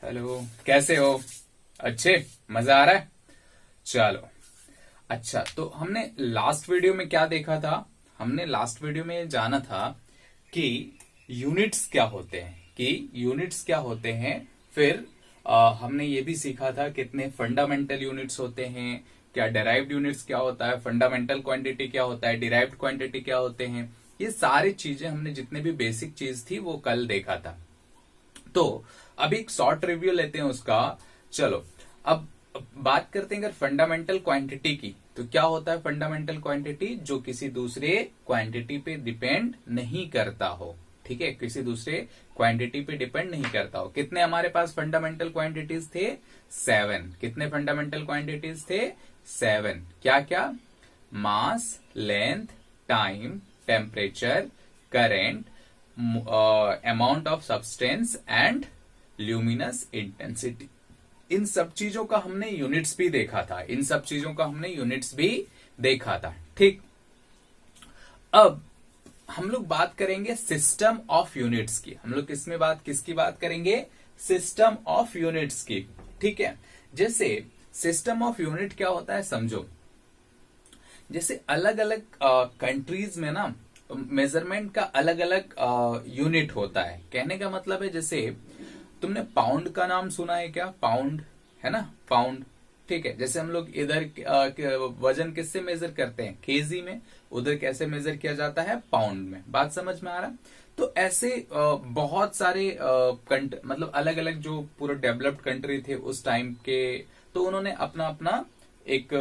Hello, कैसे हो? अच्छे, मजा आ रहा है? चलो। अच्छा, तो हमने लास्ट वीडियो में क्या देखा था? हमने लास्ट वीडियो में जाना था कि यूनिट्स क्या होते हैं, फिर हमने ये भी सीखा था कितने फंडामेंटल यूनिट्स होते हैं, क्या डिराइव्ड यूनिट्स क्या होता है, फंडामेंटल क्वांटिटी क्या होता है, डिराइव्ड क्वांटिटी क्या होते हैं। ये सारी चीजें हमने जितने भी बेसिक चीज थी वो कल देखा था। तो अभी एक शॉर्ट रिव्यू लेते हैं उसका। चलो, अब बात करते हैं अगर फंडामेंटल क्वांटिटी की, तो क्या होता है फंडामेंटल क्वांटिटी? जो किसी दूसरे क्वांटिटी पे डिपेंड नहीं करता हो। ठीक है, किसी दूसरे क्वांटिटी पे डिपेंड नहीं करता हो। कितने हमारे पास फंडामेंटल क्वांटिटीज थे? 7। कितने फंडामेंटल क्वांटिटीज थे? 7। क्या क्या? Mass, length, time, temperature, current, amount of substance and luminous intensity. इन सब चीजों का हमने यूनिट्स भी देखा था। ठीक। अब हम लोग बात करेंगे सिस्टम ऑफ यूनिट्स की। हम लोग किसकी बात करेंगे? सिस्टम ऑफ यूनिट्स की। ठीक है, जैसे सिस्टम ऑफ यूनिट क्या होता है समझो। जैसे अलग अलग कंट्रीज में ना मेजरमेंट का अलग अलग यूनिट होता है। कहने का मतलब है, जैसे तुमने पाउंड का नाम सुना है क्या? पाउंड है ना, पाउंड। ठीक है, जैसे हम लोग इधर वजन किससे मेजर करते हैं? केजी में। उधर कैसे मेजर किया जाता है? पाउंड में। बात समझ में आ रहा है? तो ऐसे बहुत सारे मतलब अलग अलग जो पूरे डेवलप्ड कंट्री थे उस टाइम के, तो उन्होंने अपना अपना एक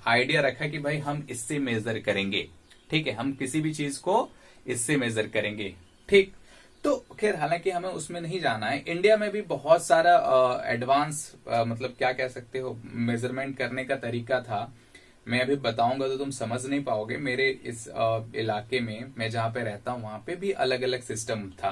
आइडिया रखा कि भाई हम इससे मेजर करेंगे। ठीक है, हम किसी भी चीज को इससे मेजर करेंगे। ठीक। तो खैर, हालांकि हमें उसमें नहीं जाना है। इंडिया में भी बहुत सारा एडवांस मतलब क्या कह सकते हो, मेजरमेंट करने का तरीका था। मैं अभी बताऊंगा तो तुम समझ नहीं पाओगे। मेरे इस इलाके में, मैं जहां पे रहता हूं, वहां पे भी अलग अलग सिस्टम था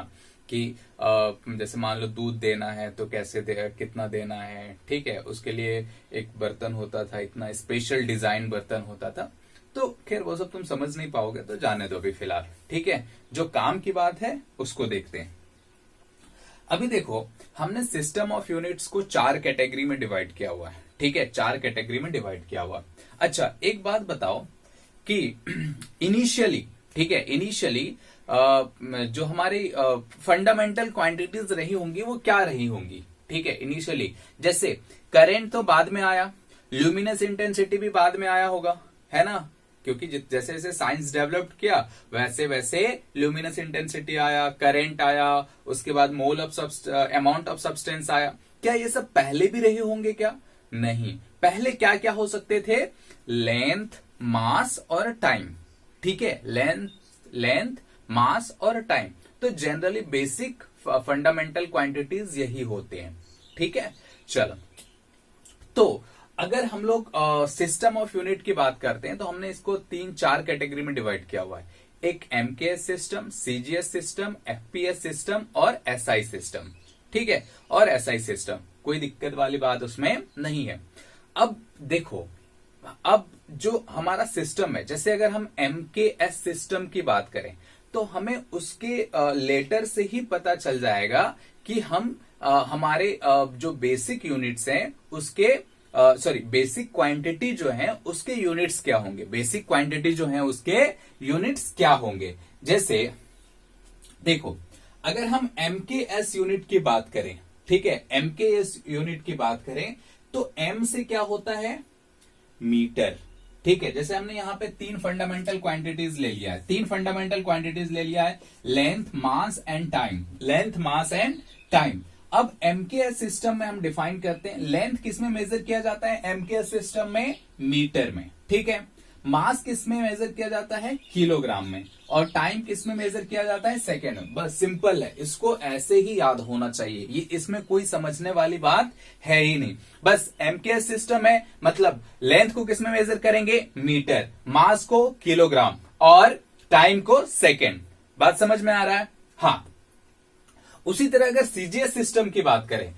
कि जैसे मान लो दूध देना है तो कैसे कितना देना है। ठीक है, उसके लिए एक बर्तन होता था, इतना स्पेशल डिजाइन बर्तन होता था। तो खैर वो सब तुम समझ नहीं पाओगे, तो जाने दो अभी फिलहाल। ठीक है, जो काम की बात है उसको देखते हैं। अभी देखो, हमने सिस्टम ऑफ यूनिट्स को 4 कैटेगरी में डिवाइड किया हुआ है। ठीक है, 4 कैटेगरी में डिवाइड किया हुआ। अच्छा, एक बात बताओ कि इनिशियली, ठीक है, इनिशियली जो हमारी फंडामेंटल क्वांटिटीज रही होंगी वो क्या रही होंगी? ठीक है, इनिशियली जैसे करेंट तो बाद में आया, ल्यूमिनस इंटेंसिटी भी बाद में आया होगा, है ना? क्योंकि जैसे जैसे साइंस डेवलप्ड किया वैसे वैसे ल्यूमिनस इंटेंसिटी आया, करंट आया, उसके बाद mole of amount of substance आया। क्या ये सब पहले भी रहे होंगे क्या? नहीं। पहले क्या क्या हो सकते थे? लेंथ, मास और टाइम। ठीक है, लेंथ, मास और टाइम। तो जनरली बेसिक फंडामेंटल क्वांटिटीज यही होते हैं। ठीक है, चलो। तो अगर हम लोग सिस्टम ऑफ यूनिट की बात करते हैं तो हमने इसको 3-4 कैटेगरी में डिवाइड किया हुआ है। एक MKS system, CGS system, FPS system और एसआई सिस्टम। ठीक है, और एसआई सिस्टम, कोई दिक्कत वाली बात उसमें नहीं है। अब देखो, अब जो हमारा सिस्टम है, जैसे अगर हम एमकेएस सिस्टम की बात करें तो हमें उसके लेटर से ही पता चल जाएगा कि हम हमारे जो बेसिक यूनिट्स हैं उसके बेसिक क्वांटिटी जो है उसके यूनिट्स क्या होंगे। बेसिक क्वांटिटी जो है उसके यूनिट्स क्या होंगे। जैसे देखो, अगर हम एमकेएस यूनिट की बात करें, ठीक है, एमकेएस यूनिट की बात करें तो एम से क्या होता है? मीटर। ठीक है, जैसे हमने यहां पे 3 फंडामेंटल क्वांटिटीज ले लिया है, length, mass and time. Length, mass and time. अब एमकेएस सिस्टम में हम डिफाइन करते हैं, लेंथ किस में मेजर किया जाता है? एमकेएस सिस्टम में मीटर में। ठीक है, मास किस में मेजर किया जाता है? किलोग्राम में। और टाइम किस में मेजर किया जाता है? सेकेंड में। बस सिंपल है, इसको ऐसे ही याद होना चाहिए। ये इसमें कोई समझने वाली बात है ही नहीं। बस एमकेएस सिस्टम है, मतलब लेंथ को किस में मेजर करेंगे? मीटर, मास को किलोग्राम और टाइम को सेकेंड। बात समझ में आ रहा है? हाँ। उसी तरह अगर सीजीएस सिस्टम की बात करें,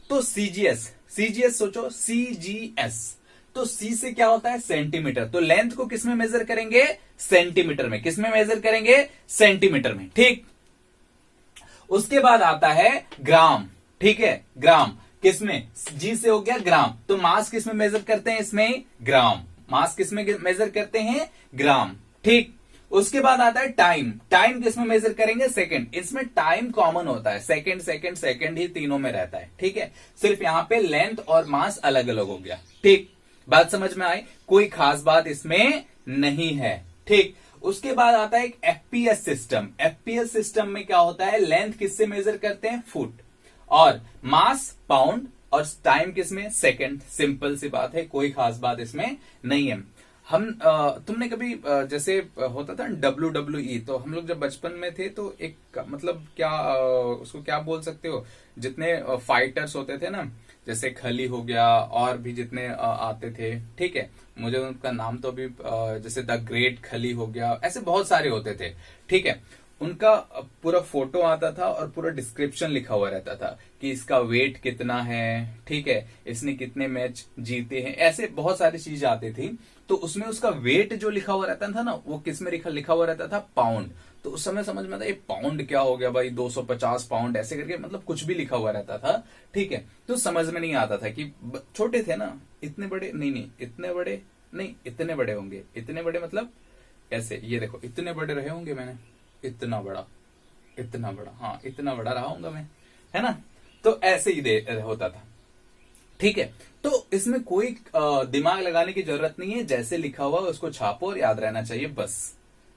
तो सीजीएस सोचो, सीजीएस तो सी से क्या होता है? सेंटीमीटर। तो लेंथ को किस में मेजर करेंगे? सेंटीमीटर में। किस में मेजर करेंगे? सेंटीमीटर में। ठीक। उसके बाद आता है ग्राम, ठीक है, ग्राम किसमें, जी से हो गया ग्राम, तो मास किसमें मेजर करते हैं, इसमें ग्राम, मास किसमें मेजर करते हैं, ग्राम, ठीक। उसके बाद आता है टाइम, टाइम किसमें मेजर करेंगे, सेकंड, इसमें टाइम कॉमन होता है, सेकंड सेकंड सेकंड ही तीनों में रहता है, ठीक है, सिर्फ यहां पे लेंथ और मास अलग अलग हो गया, ठीक, बात समझ में आई, कोई खास बात इसमें नहीं है, ठीक। उसके बाद आता है एक एफपीएस सिस्टम, एफपीएस सिस्टम में क्या होता है, लेंथ किससे मेजर करते हैं, फुट, और मास पाउंड, और टाइम किसमें, सेकंड, सिंपल सी बात है, कोई खास बात इसमें नहीं है। हम तुमने कभी जैसे होता था WWE, तो हम लोग जब बचपन में थे तो एक मतलब क्या उसको क्या बोल सकते हो, जितने फाइटर्स होते थे ना, जैसे खली हो गया और भी जितने आते थे, ठीक है, मुझे उनका नाम तो अभी जैसे द ग्रेट खली हो गया, ऐसे बहुत सारे होते थे, ठीक है, उनका पूरा फोटो आता था और पूरा डिस्क्रिप्शन लिखा हुआ रहता था कि इसका वेट कितना है, ठीक है, इसने कितने मैच जीते हैं, ऐसे बहुत सारी चीज आती थी, तो उसमें उसका वेट जो लिखा हुआ रहता था ना, वो किस में लिखा हुआ रहता था, पाउंड, तो उस समय समझ में आता ये पाउंड क्या हो गया भाई, 250 पाउंड ऐसे करके, मतलब कुछ भी लिखा हुआ रहता था, ठीक है, तो समझ में नहीं आता था कि छोटे थे ना, इतने बड़े नहीं, इतने बड़े नहीं, इतने बड़े होंगे, इतने बड़े मतलब ऐसे, ये देखो इतने बड़े रहे होंगे मैंने, इतना बड़ा, हाँ इतना बड़ा रहा हूंगा मैं, है ना, तो ऐसे ही होता था, ठीक है, तो इसमें कोई दिमाग लगाने की जरूरत नहीं है, जैसे लिखा हुआ उसको छापो और याद रहना चाहिए बस,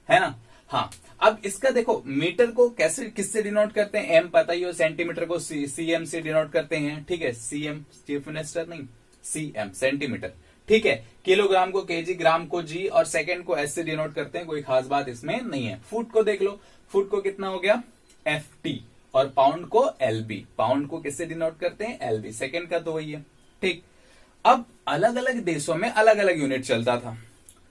है ना। हाँ, अब इसका देखो मीटर को कैसे किससे डिनोट करते हैं, एम पता ही हो, सेंटीमीटर को सीएम से डिनोट करते हैं, ठीक है, सीएम चीफ मिनिस्टर नहीं, सीएम सेंटीमीटर, ठीक है, किलोग्राम को केजी, ग्राम को जी, और सेकंड को एस से डिनोट करते हैं, कोई खास बात इसमें नहीं है। फुट को देख लो, फुट को कितना हो गया, एफटी, और पाउंड को एलबी, पाउंड को किससे डिनोट करते हैं, एलबी, सेकंड का तो वही है, ठीक। अब अलग अलग देशों में अलग अलग यूनिट चलता था,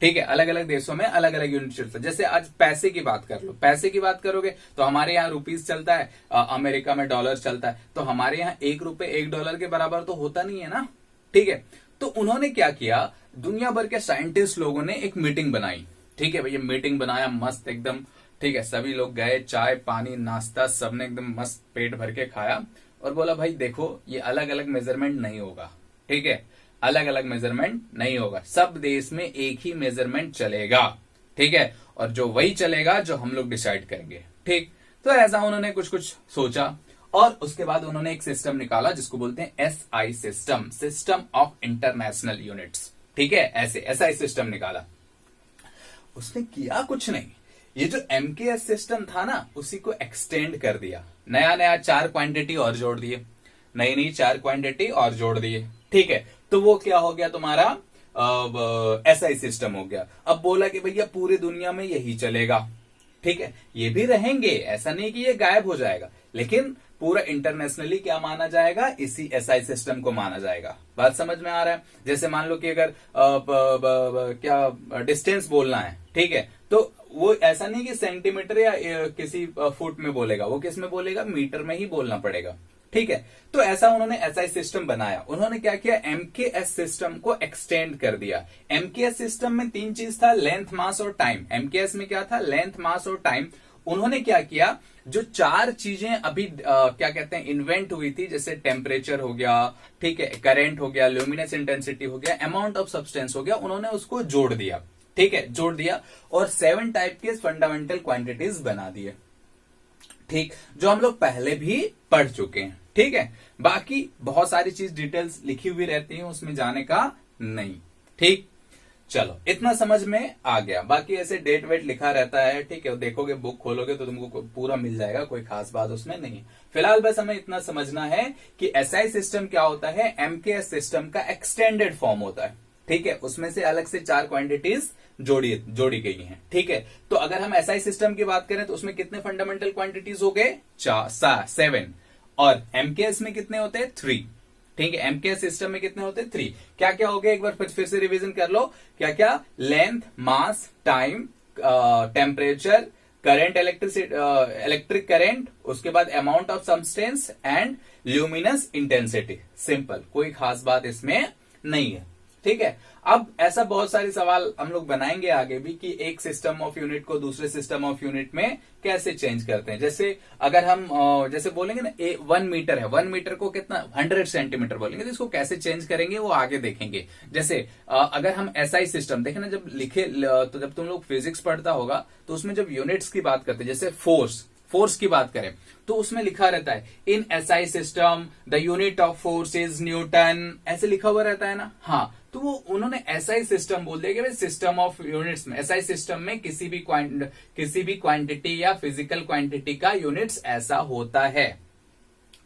ठीक है, अलग अलग देशों में अलग अलग यूनिट चलता है, जैसे आज पैसे की बात कर लो, पैसे की बात करोगे तो हमारे यहाँ रुपीस चलता है, अमेरिका में डॉलर चलता है, तो हमारे यहाँ एक डॉलर के बराबर तो होता नहीं है ना, ठीक है, तो उन्होंने क्या किया, दुनिया भर के साइंटिस्ट लोगों ने एक मीटिंग बनाई, ठीक है भैया, मीटिंग बनाया मस्त एकदम, ठीक है, सभी लोग गए, चाय पानी नाश्ता सबने एकदम मस्त पेट भर के खाया, और बोला भाई देखो ये अलग अलग मेजरमेंट नहीं होगा, ठीक है, अलग अलग मेजरमेंट नहीं होगा, सब देश में एक ही मेजरमेंट चलेगा, ठीक है, और जो वही चलेगा जो हम लोग डिसाइड करेंगे, ठीक। तो ऐसा उन्होंने कुछ कुछ सोचा, और उसके बाद उन्होंने एक सिस्टम निकाला जिसको बोलते हैं SI system, system of international units, ठीक है, ऐसे एसआई सिस्टम निकाला। उसने किया कुछ नहीं, ये जो एमकेएस सिस्टम था ना, उसी को एक्सटेंड कर दिया, नया नया 4 क्वांटिटी और जोड़ दिए, नई 4 क्वांटिटी और जोड़ दिए, ठीक है, तो वो क्या हो गया तुम्हारा, एसआई सिस्टम हो गया। अब बोला कि भैया पूरी दुनिया में यही चलेगा, ठीक है, ये भी रहेंगे, ऐसा नहीं कि ये गायब हो जाएगा, लेकिन पूरा इंटरनेशनली क्या माना जाएगा, इसी एसआई सिस्टम को माना जाएगा, बात समझ में आ रहा है। जैसे मान लो कि अगर क्या डिस्टेंस बोलना है, ठीक है, तो वो ऐसा नहीं कि सेंटीमीटर या किसी फुट में बोलेगा, वो किस में बोलेगा, मीटर में ही बोलना पड़ेगा, ठीक है। तो ऐसा उन्होंने एसआई सिस्टम बनाया, उन्होंने क्या किया, एमकेएस सिस्टम को एक्सटेंड कर दिया। एमकेएस सिस्टम में 3 चीज था, लेंथ मास और टाइम, एमकेएस में क्या था, लेंथ मास और टाइम। उन्होंने क्या किया, जो 4 चीजें अभी क्या कहते हैं इन्वेंट हुई थी, जैसे टेम्परेचर हो गया, ठीक है, करंट हो गया, ल्यूमिनस इंटेंसिटी हो गया, अमाउंट ऑफ सब्सटेंस हो गया, उन्होंने उसको जोड़ दिया, ठीक है, जोड़ दिया, और 7 टाइप के फंडामेंटल क्वांटिटीज बना दिए, ठीक, जो हम लोग पहले भी पढ़ चुके हैं, ठीक है। बाकी बहुत सारी चीज डिटेल्स लिखी हुई रहती है, उसमें जाने का नहीं, ठीक। चलो इतना समझ में आ गया, बाकी ऐसे डेट वेट लिखा रहता है, ठीक है, देखोगे बुक खोलोगे तो तुमको पूरा मिल जाएगा, कोई खास बात उसमें नहीं है। फिलहाल बस हमें इतना समझना है कि एसआई सिस्टम क्या होता है, एमकेएस सिस्टम का एक्सटेंडेड फॉर्म होता है, ठीक है, उसमें से अलग से 4 क्वांटिटीज जोड़ी गई हैं, ठीक है। तो अगर हम एसआई सिस्टम की बात करें तो उसमें कितने फंडामेंटल क्वांटिटीज हो गए, 7, और एमकेएस में कितने होते हैं, 3, ठीक है, एमकेएस सिस्टम में कितने होते हैं, 3। क्या क्या हो गया, एक बार फिर से रिवीजन कर लो, क्या क्या, length, mass, time, temperature, current, electric current, उसके बाद amount of substance and luminous intensity, simple, कोई खास बात इसमें नहीं है। ठीक है। अब ऐसा बहुत सारे सवाल हम लोग बनाएंगे आगे भी कि एक सिस्टम ऑफ यूनिट को दूसरे सिस्टम ऑफ यूनिट में कैसे चेंज करते हैं। जैसे अगर हम जैसे बोलेंगे ना 1 मीटर है, 1 मीटर को कितना 100 सेंटीमीटर बोलेंगे, तो इसको कैसे चेंज करेंगे वो आगे देखेंगे। जैसे अगर हम एसआई सिस्टम देखें ना, जब लिखे तो जब तुम लोग फिजिक्स पढ़ता होगा तो उसमें जब यूनिट्स की बात करते हैं, जैसे फोर्स की बात करें तो उसमें लिखा रहता है in SI system the unit of force is Newton, ऐसे लिखा हुआ रहता है ना। हाँ, तो वो उन्होंने एसआई सिस्टम बोल दिया कि भाई सिस्टम ऑफ यूनिट्स में, एसआई सिस्टम में किसी भी क्वांटिटी या फिजिकल क्वांटिटी का यूनिट्स ऐसा होता है।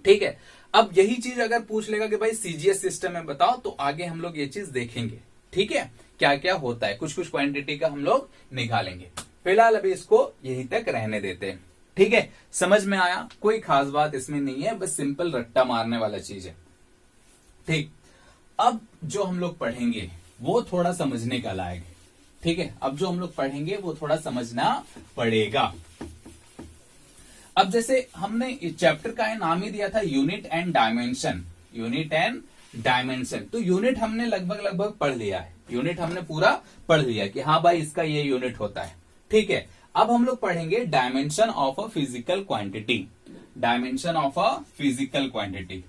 ठीक है। अब यही चीज अगर पूछ लेगा कि भाई सीजीएस सिस्टम में बताओ, तो आगे हम लोग ये चीज देखेंगे। ठीक है, क्या क्या होता है, कुछ कुछ क्वांटिटी का हम लोग निकालेंगे। फिलहाल अभी इसको यहीं तक रहने देते हैं। ठीक है, समझ में आया, कोई खास बात इसमें नहीं है, बस सिंपल रट्टा मारने वाला चीज है। ठीक, अब जो हम लोग पढ़ेंगे वो थोड़ा समझने का लायक है। ठीक है, अब जो हम लोग पढ़ेंगे वो थोड़ा समझना पड़ेगा। अब जैसे हमने इस चैप्टर का नाम ही दिया था unit and dimension, unit and dimension. तो यूनिट हमने लगभग पढ़ लिया है, यूनिट हमने पूरा पढ़ लिया कि हाँ भाई इसका ये यूनिट होता है। ठीक है, अब हम लोग पढ़ेंगे dimension of a physical quantity, dimension of a physical quantity,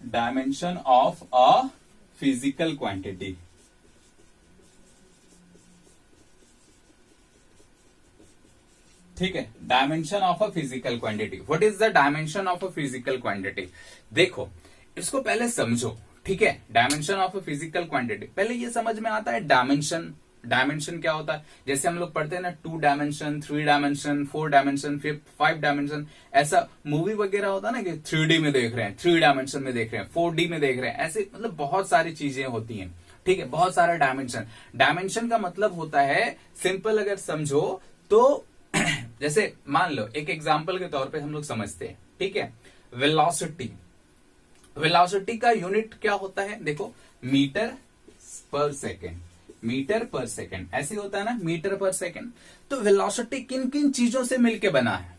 dimension of a physical quantity. ठीक है, dimension of a physical quantity. What is the dimension of a physical quantity? देखो इसको पहले समझो। ठीक है, dimension of a physical quantity पहले ये समझ में आता है डायमेंशन, डायमेंशन क्या होता है। जैसे हम लोग पढ़ते हैं ना 2 डायमेंशन, 3 डायमेंशन, 4 डायमेंशन, 5 डायमेंशन, ऐसा मूवी वगैरह होता है ना कि 3D में देख रहे हैं, 3 डायमेंशन में देख रहे हैं, 4D में देख रहे हैं, ऐसे मतलब बहुत सारी चीजें होती हैं। ठीक है, बहुत सारा डायमेंशन। डायमेंशन का मतलब होता है, सिंपल अगर समझो तो जैसे मान लो एक एग्जाम्पल के तौर पे हम लोग समझते हैं। ठीक है, वेलोसिटी, वेलोसिटी का यूनिट क्या होता है? देखो metre per second, metre per second ऐसे होता है ना, मीटर पर सेकेंड। तो वेलोसिटी किन किन चीजों से मिलके बना है?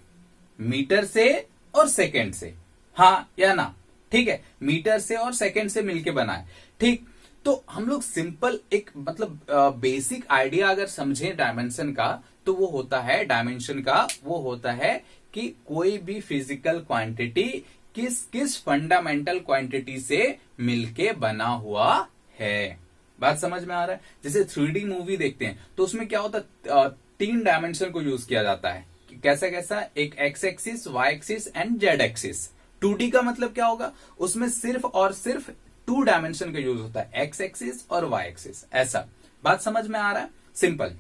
मीटर से और सेकेंड से, हाँ या ना? ठीक है, मीटर से और सेकेंड से मिलके बना है। ठीक, तो हम लोग सिंपल एक मतलब बेसिक आइडिया अगर समझें डायमेंशन का, तो वो होता है, डायमेंशन का वो होता है कि कोई भी फिजिकल क्वांटिटी किस किस फंडामेंटल क्वांटिटी से मिलके बना हुआ है। बात समझ में आ रहा है? जैसे 3D मूवी देखते हैं तो उसमें क्या होता है, 3 डायमेंशन को यूज किया जाता है। कैसा कैसा? एक X axis, Y axis and Z axis. 2D का मतलब क्या होगा? उसमें सिर्फ और सिर्फ 2 डायमेंशन का यूज होता है, एक्स एक्सिस और वाई एक्सिस। ऐसा बात समझ में आ रहा है? सिंपल।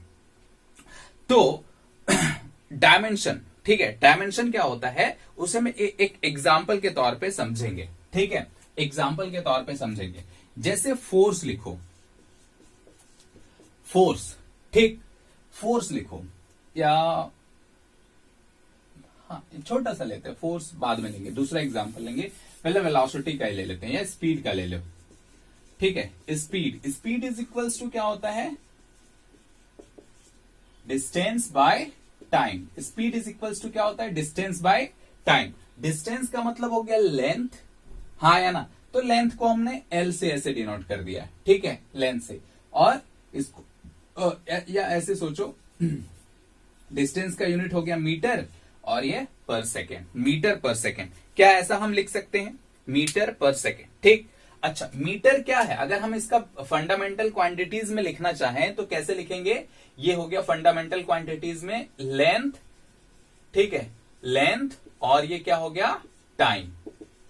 तो डायमेंशन, ठीक है, डायमेंशन क्या होता है उसे हम एक एग्जाम्पल के तौर पे समझेंगे। ठीक है, एग्जाम्पल के तौर पे समझेंगे। जैसे फोर्स लिखो, फोर्स, ठीक, फोर्स लिखो, या हाँ छोटा सा लेते हैं, फोर्स बाद में लेंगे, दूसरा एग्जाम्पल लेंगे। पहले वेलोसिटी का ही ले लेते हैं या स्पीड का ले लो। ठीक है, speed, speed is equals to क्या होता है? Distance by time. Speed is equals to क्या होता है? Distance by time. डिस्टेंस का मतलब हो गया लेंथ, हाँ या ना? तो लेंथ को हमने एल से ऐसे डिनोट कर दिया। ठीक है, लेंथ से, और इसको या ऐसे सोचो, डिस्टेंस का यूनिट हो गया मीटर और ये पर सेकेंड, मीटर पर सेकेंड। क्या ऐसा हम लिख सकते हैं? Metre per second. ठीक, अच्छा मीटर क्या है? अगर हम इसका फंडामेंटल क्वांटिटीज में लिखना चाहें तो कैसे लिखेंगे? ये हो गया फंडामेंटल क्वांटिटीज में लेंथ, ठीक है, लेंथ, और ये क्या हो गया? टाइम।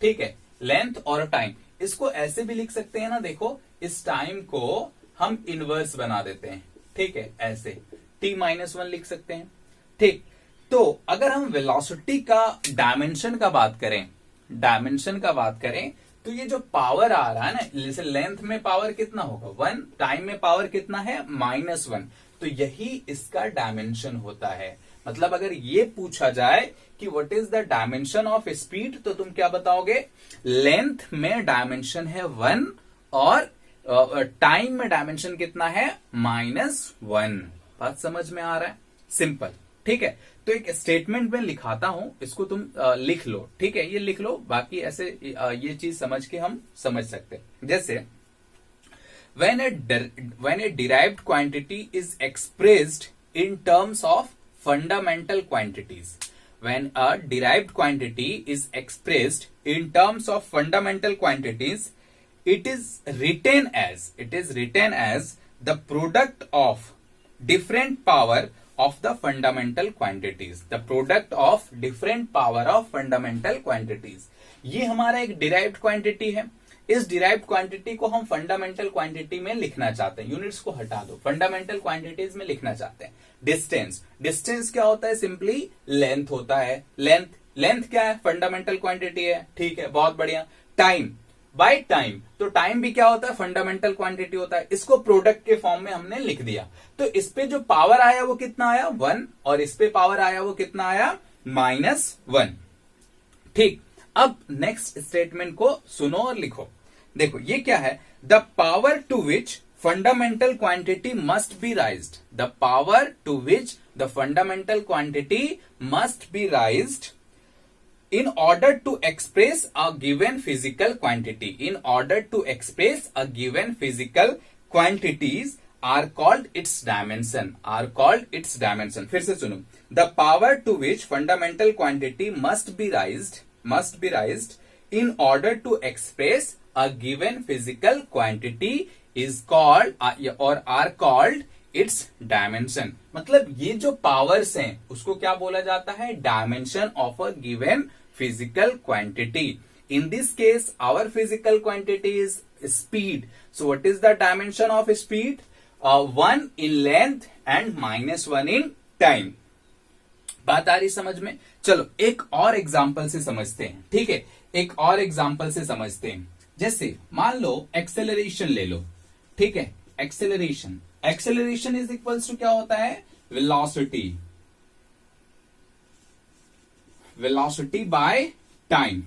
ठीक है, लेंथ और टाइम। इसको ऐसे भी लिख सकते हैं ना, देखो इस टाइम को हम इनवर्स बना देते हैं। ठीक है, ऐसे t-1 लिख सकते हैं। ठीक, तो अगर हम वेलोसिटी का डायमेंशन का बात करें, डायमेंशन का बात करें, तो ये जो पावर आ रहा है ना, जैसे लेंथ में पावर कितना होगा? 1, टाइम में पावर कितना है? -1। तो यही इसका डायमेंशन होता है। मतलब अगर ये पूछा जाए कि what is the dimension of speed, तो तुम क्या बताओगे? लेंथ में डायमेंशन है 1 और टाइम में डायमेंशन कितना है? -1। बात समझ में आ रहा है? सिंपल। ठीक है, तो एक स्टेटमेंट में लिखाता हूं, इसको तुम लिख लो, ठीक है, ये लिख लो, बाकी ऐसे ये चीज समझ के हम समझ सकते हैं। जैसे when a derived quantity is expressed in terms of fundamental quantities, when a derived quantity is expressed in terms of fundamental quantities, it is written as the product of different power of the fundamental quantities, the product of different power of fundamental quantities। ये हमारा एक derived quantity है, इस derived quantity को हम fundamental quantity में लिखना चाहते हैं, यूनिट्स को हटा दो, फंडामेंटल क्वांटिटीज में लिखना चाहते हैं। डिस्टेंस क्या होता है, सिंपली लेंथ होता है, लेंथ क्या है, फंडामेंटल क्वांटिटी है, ठीक है, बहुत बढ़िया। टाइम, बाय टाइम, तो टाइम भी क्या होता है, फंडामेंटल क्वांटिटी होता है, इसको प्रोडक्ट के फॉर्म में हमने लिख दिया। तो इस पे जो पावर आया वो कितना आया, 1, और इस पे पावर आया वो कितना आया, -1। ठीक, अब नेक्स्ट स्टेटमेंट को सुनो और लिखो। देखो ये क्या है, the power to which fundamental quantity must be raised, the power to which the fundamental quantity must be raised in order to express a given physical quantity, in order to express a given physical quantities are called its dimension, are called its dimension। फिर से सुनो, the power to which fundamental quantity must be raised in order to express a given physical quantity is called or are called its dimension। मतलब ये जो powers हैं उसको क्या बोला जाता है, dimension of a given physical quantity। In this case, our physical quantity is speed. So what is the dimension of speed? 1 in length and -1 in time। बात आ रही समझ में? चलो एक और एग्जाम्पल से समझते हैं, ठीक है, एक और एग्जाम्पल से समझते हैं। जैसे मान लो एक्सेलरेशन ले लो, ठीक है, एक्सेलरेशन इज इक्वल्स टू क्या होता है, वेलोसिटी बाय टाइम,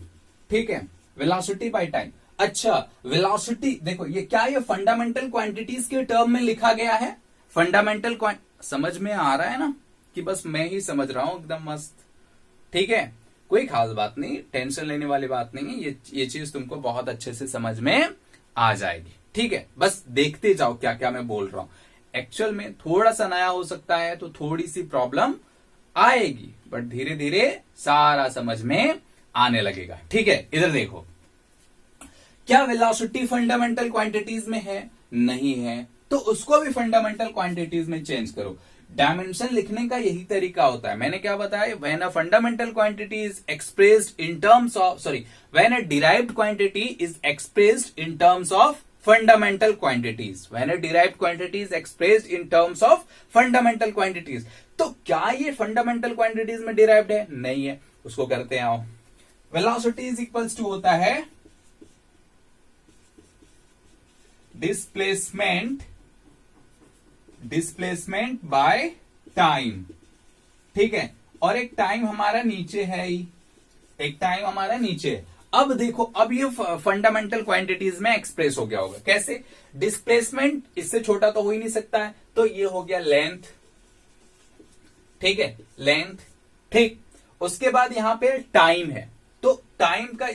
ठीक है, वेलोसिटी बाय टाइम। अच्छा, वेलोसिटी देखो ये क्या, ये फंडामेंटल क्वांटिटीज के टर्म में लिखा गया है, फंडामेंटल समझ में आ रहा है ना, कि बस मैं ही समझ रहा हूं एकदम मस्त, ठीक है, कोई खास बात नहीं, टेंशन लेने वाली बात नहीं है, ये चीज तुमको बहुत अच्छे से समझ में आ जाएगी, ठीक है, बस देखते जाओ क्या क्या मैं बोल रहा हूं। एक्चुअल में थोड़ा सा नया हो सकता है तो थोड़ी सी प्रॉब्लम आएगी, बट धीरे धीरे सारा समझ में आने लगेगा, ठीक है। इधर देखो, क्या वेलोसिटी फंडामेंटल क्वांटिटीज में है, नहीं है, तो उसको भी फंडामेंटल क्वांटिटीज में चेंज करो। डायमेंशन लिखने का यही तरीका होता है, मैंने क्या बताया, when a fundamental quantity is expressed in terms of when a derived quantity is expressed in terms of fundamental quantities, when a derived quantity is expressed in terms of fundamental quantities। तो क्या ये fundamental quantities में derived है, नहीं है, उसको करते हैं आओ। velocity is equals to होता है displacement by time, ठीक है, और एक टाइम हमारा नीचे है ही, एक टाइम हमारा नीचे है। अब देखो, अब ये फंडामेंटल क्वांटिटीज में एक्सप्रेस हो गया होगा, कैसे, डिस्प्लेसमेंट इससे छोटा तो हो ही नहीं सकता है, तो ये हो गया लेंथ, ठीक है, लेंथ, ठीक। उसके बाद यहां पे टाइम है, तो टाइम का,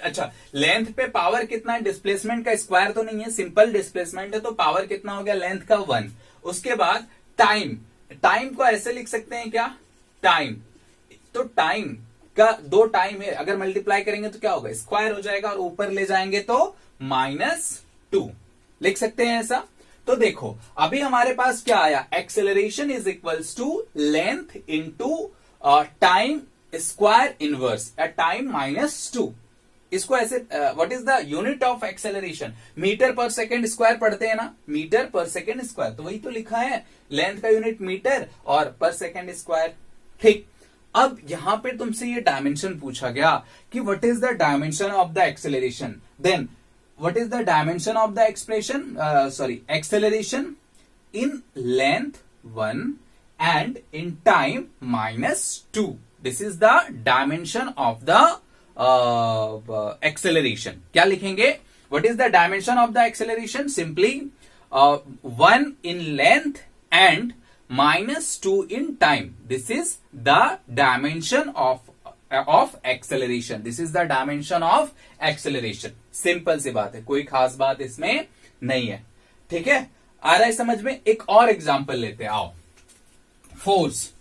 अच्छा, लेंथ पे पावर कितना है, डिस्प्लेसमेंट का स्क्वायर तो नहीं है, सिंपल डिस्प्लेसमेंट है, तो पावर कितना हो गया, लेंथ का 1। उसके बाद टाइम को ऐसे लिख सकते हैं क्या, टाइम, तो टाइम का 2 टाइम है, अगर मल्टीप्लाई करेंगे तो क्या होगा, स्क्वायर हो जाएगा, और ऊपर ले जाएंगे तो -2 लिख सकते हैं ऐसा। तो देखो अभी हमारे पास क्या आया, acceleration is equals to length into time square inverse, time -2। इसको ऐसे, what is the unit of acceleration, meter per second square पढ़ते हैं ना, मीटर पर सेकेंड स्क्वायर, तो वही तो लिखा है, लेंथ का यूनिट मीटर और पर सेकेंड स्क्वायर, ठीक। अब यहां पे तुमसे ये डायमेंशन पूछा गया कि what is the dimension of the acceleration, then what is the dimension of the acceleration in length 1 and in time -2, this is the dimension of the acceleration. क्या लिखेंगे, what is the dimension of the acceleration, simply 1 in length and -2 in time, this is the dimension of acceleration, this is the dimension of acceleration. Simple सी बात है, कोई खास बात इसमें नहीं है। ठीक है, आ रहा है समझ में? एक और एग्जांपल लेते हैं, आओ। फोर्स,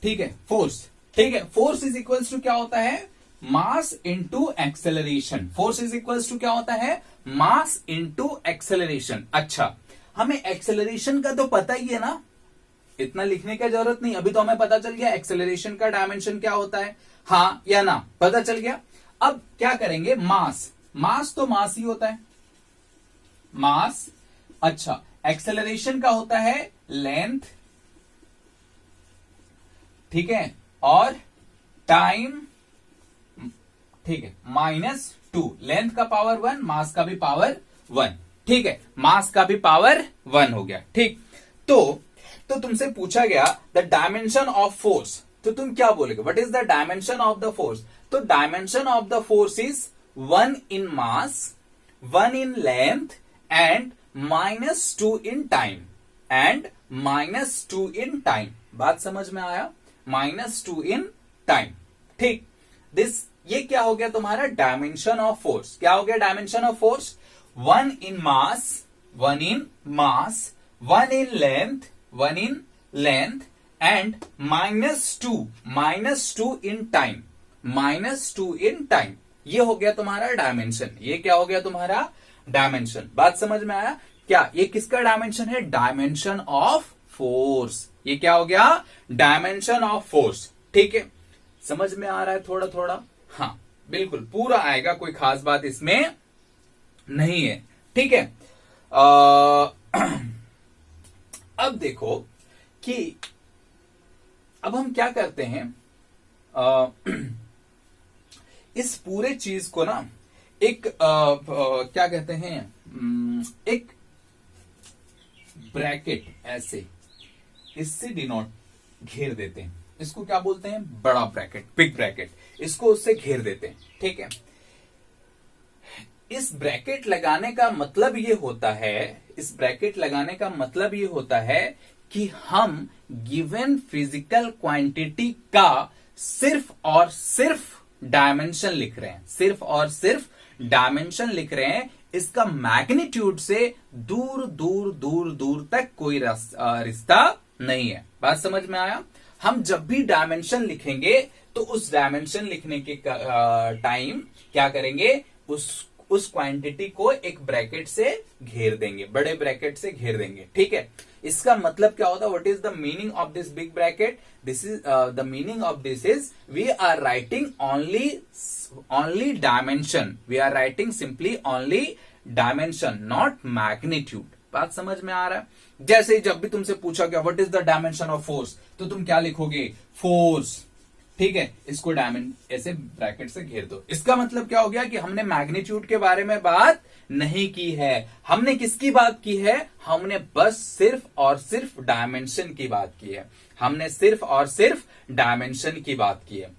ठीक है, फोर्स, ठीक है, फोर्स इज इक्वल्स टू क्या होता है? Mass into acceleration. Force is equals to क्या होता है? Mass into acceleration. अच्छा, हमें एक्सेलरेशन का तो पता ही है ना, इतना लिखने की जरूरत नहीं, अभी तो हमें पता चल गया एक्सेलरेशन का डायमेंशन क्या होता है, हाँ या ना, पता चल गया। अब क्या करेंगे? मास, मास तो मास ही होता है, मास। अच्छा, एक्सेलरेशन का होता है लेंथ, ठीक है, और टाइम, ठीक है, -2, लेंथ का पावर 1, मास का भी पावर 1, ठीक है, मास का भी पावर 1 हो गया। ठीक, तो तुमसे पूछा गया द डायमेंशन ऑफ फोर्स, तो तुम क्या बोलोगे? What is the dimension of the force? तो dimension of the force is 1 in mass, 1 in length and -2 in time, and -2 in time. बात समझ में आया? -2 इन टाइम। ठीक, दिस, ये क्या हो गया तुम्हारा? Dimension of force. क्या हो गया dimension of force? 1 in mass, 1 in mass, 1 in length, 1 in length and -2 in time, -2 in time. ये हो गया तुम्हारा डायमेंशन। ये क्या हो गया तुम्हारा? डायमेंशन। बात समझ में आया? क्या ये किसका डायमेंशन है? Dimension of force. ये क्या हो गया? Dimension of force. ठीक है, समझ में आ रहा है थोड़ा थोड़ा? हाँ, बिल्कुल पूरा आएगा, कोई खास बात इसमें नहीं है। ठीक है, अब देखो कि अब हम क्या करते हैं, इस पूरे चीज को ना एक क्या कहते हैं, एक ब्रैकेट ऐसे इससे डिनोट घेर देते हैं। इसको क्या बोलते हैं? बड़ा ब्रैकेट, बिग ब्रैकेट। इसको उससे घेर देते हैं। ठीक है, इस ब्रैकेट लगाने का मतलब ये होता है, इस ब्रैकेट लगाने का मतलब ये होता है कि हम गिवन फिजिकल क्वांटिटी का सिर्फ और सिर्फ डायमेंशन लिख रहे हैं, सिर्फ और सिर्फ डायमेंशन लिख रहे हैं। इसका मैग्नीट्यूड से दूर दूर दूर दूर तक कोई रिश्ता नहीं है। बात समझ में आया? हम जब भी डायमेंशन लिखेंगे तो उस डायमेंशन लिखने के टाइम क्या करेंगे? उस क्वांटिटी को एक ब्रैकेट से घेर देंगे, बड़े ब्रैकेट से घेर देंगे। ठीक है, इसका मतलब क्या होता है? What is the meaning of this big bracket? This is the meaning of this is we are writing only dimension, we are writing simply only dimension, not magnitude. बात समझ में आ रहा है? जैसे जब भी तुमसे पूछा गया what is the dimension of force, तो तुम क्या लिखोगे? फोर्स। ठीक है, इसको ऐसे ब्रैकेट से घेर दो। इसका मतलब क्या हो गया कि हमने मैग्नीट्यूड के बारे में बात नहीं की है। हमने किसकी बात की है? हमने बस सिर्फ और सिर्फ डायमेंशन की बात की है। हमने सिर्फ और सिर्फ डायमेंशन की बात की है।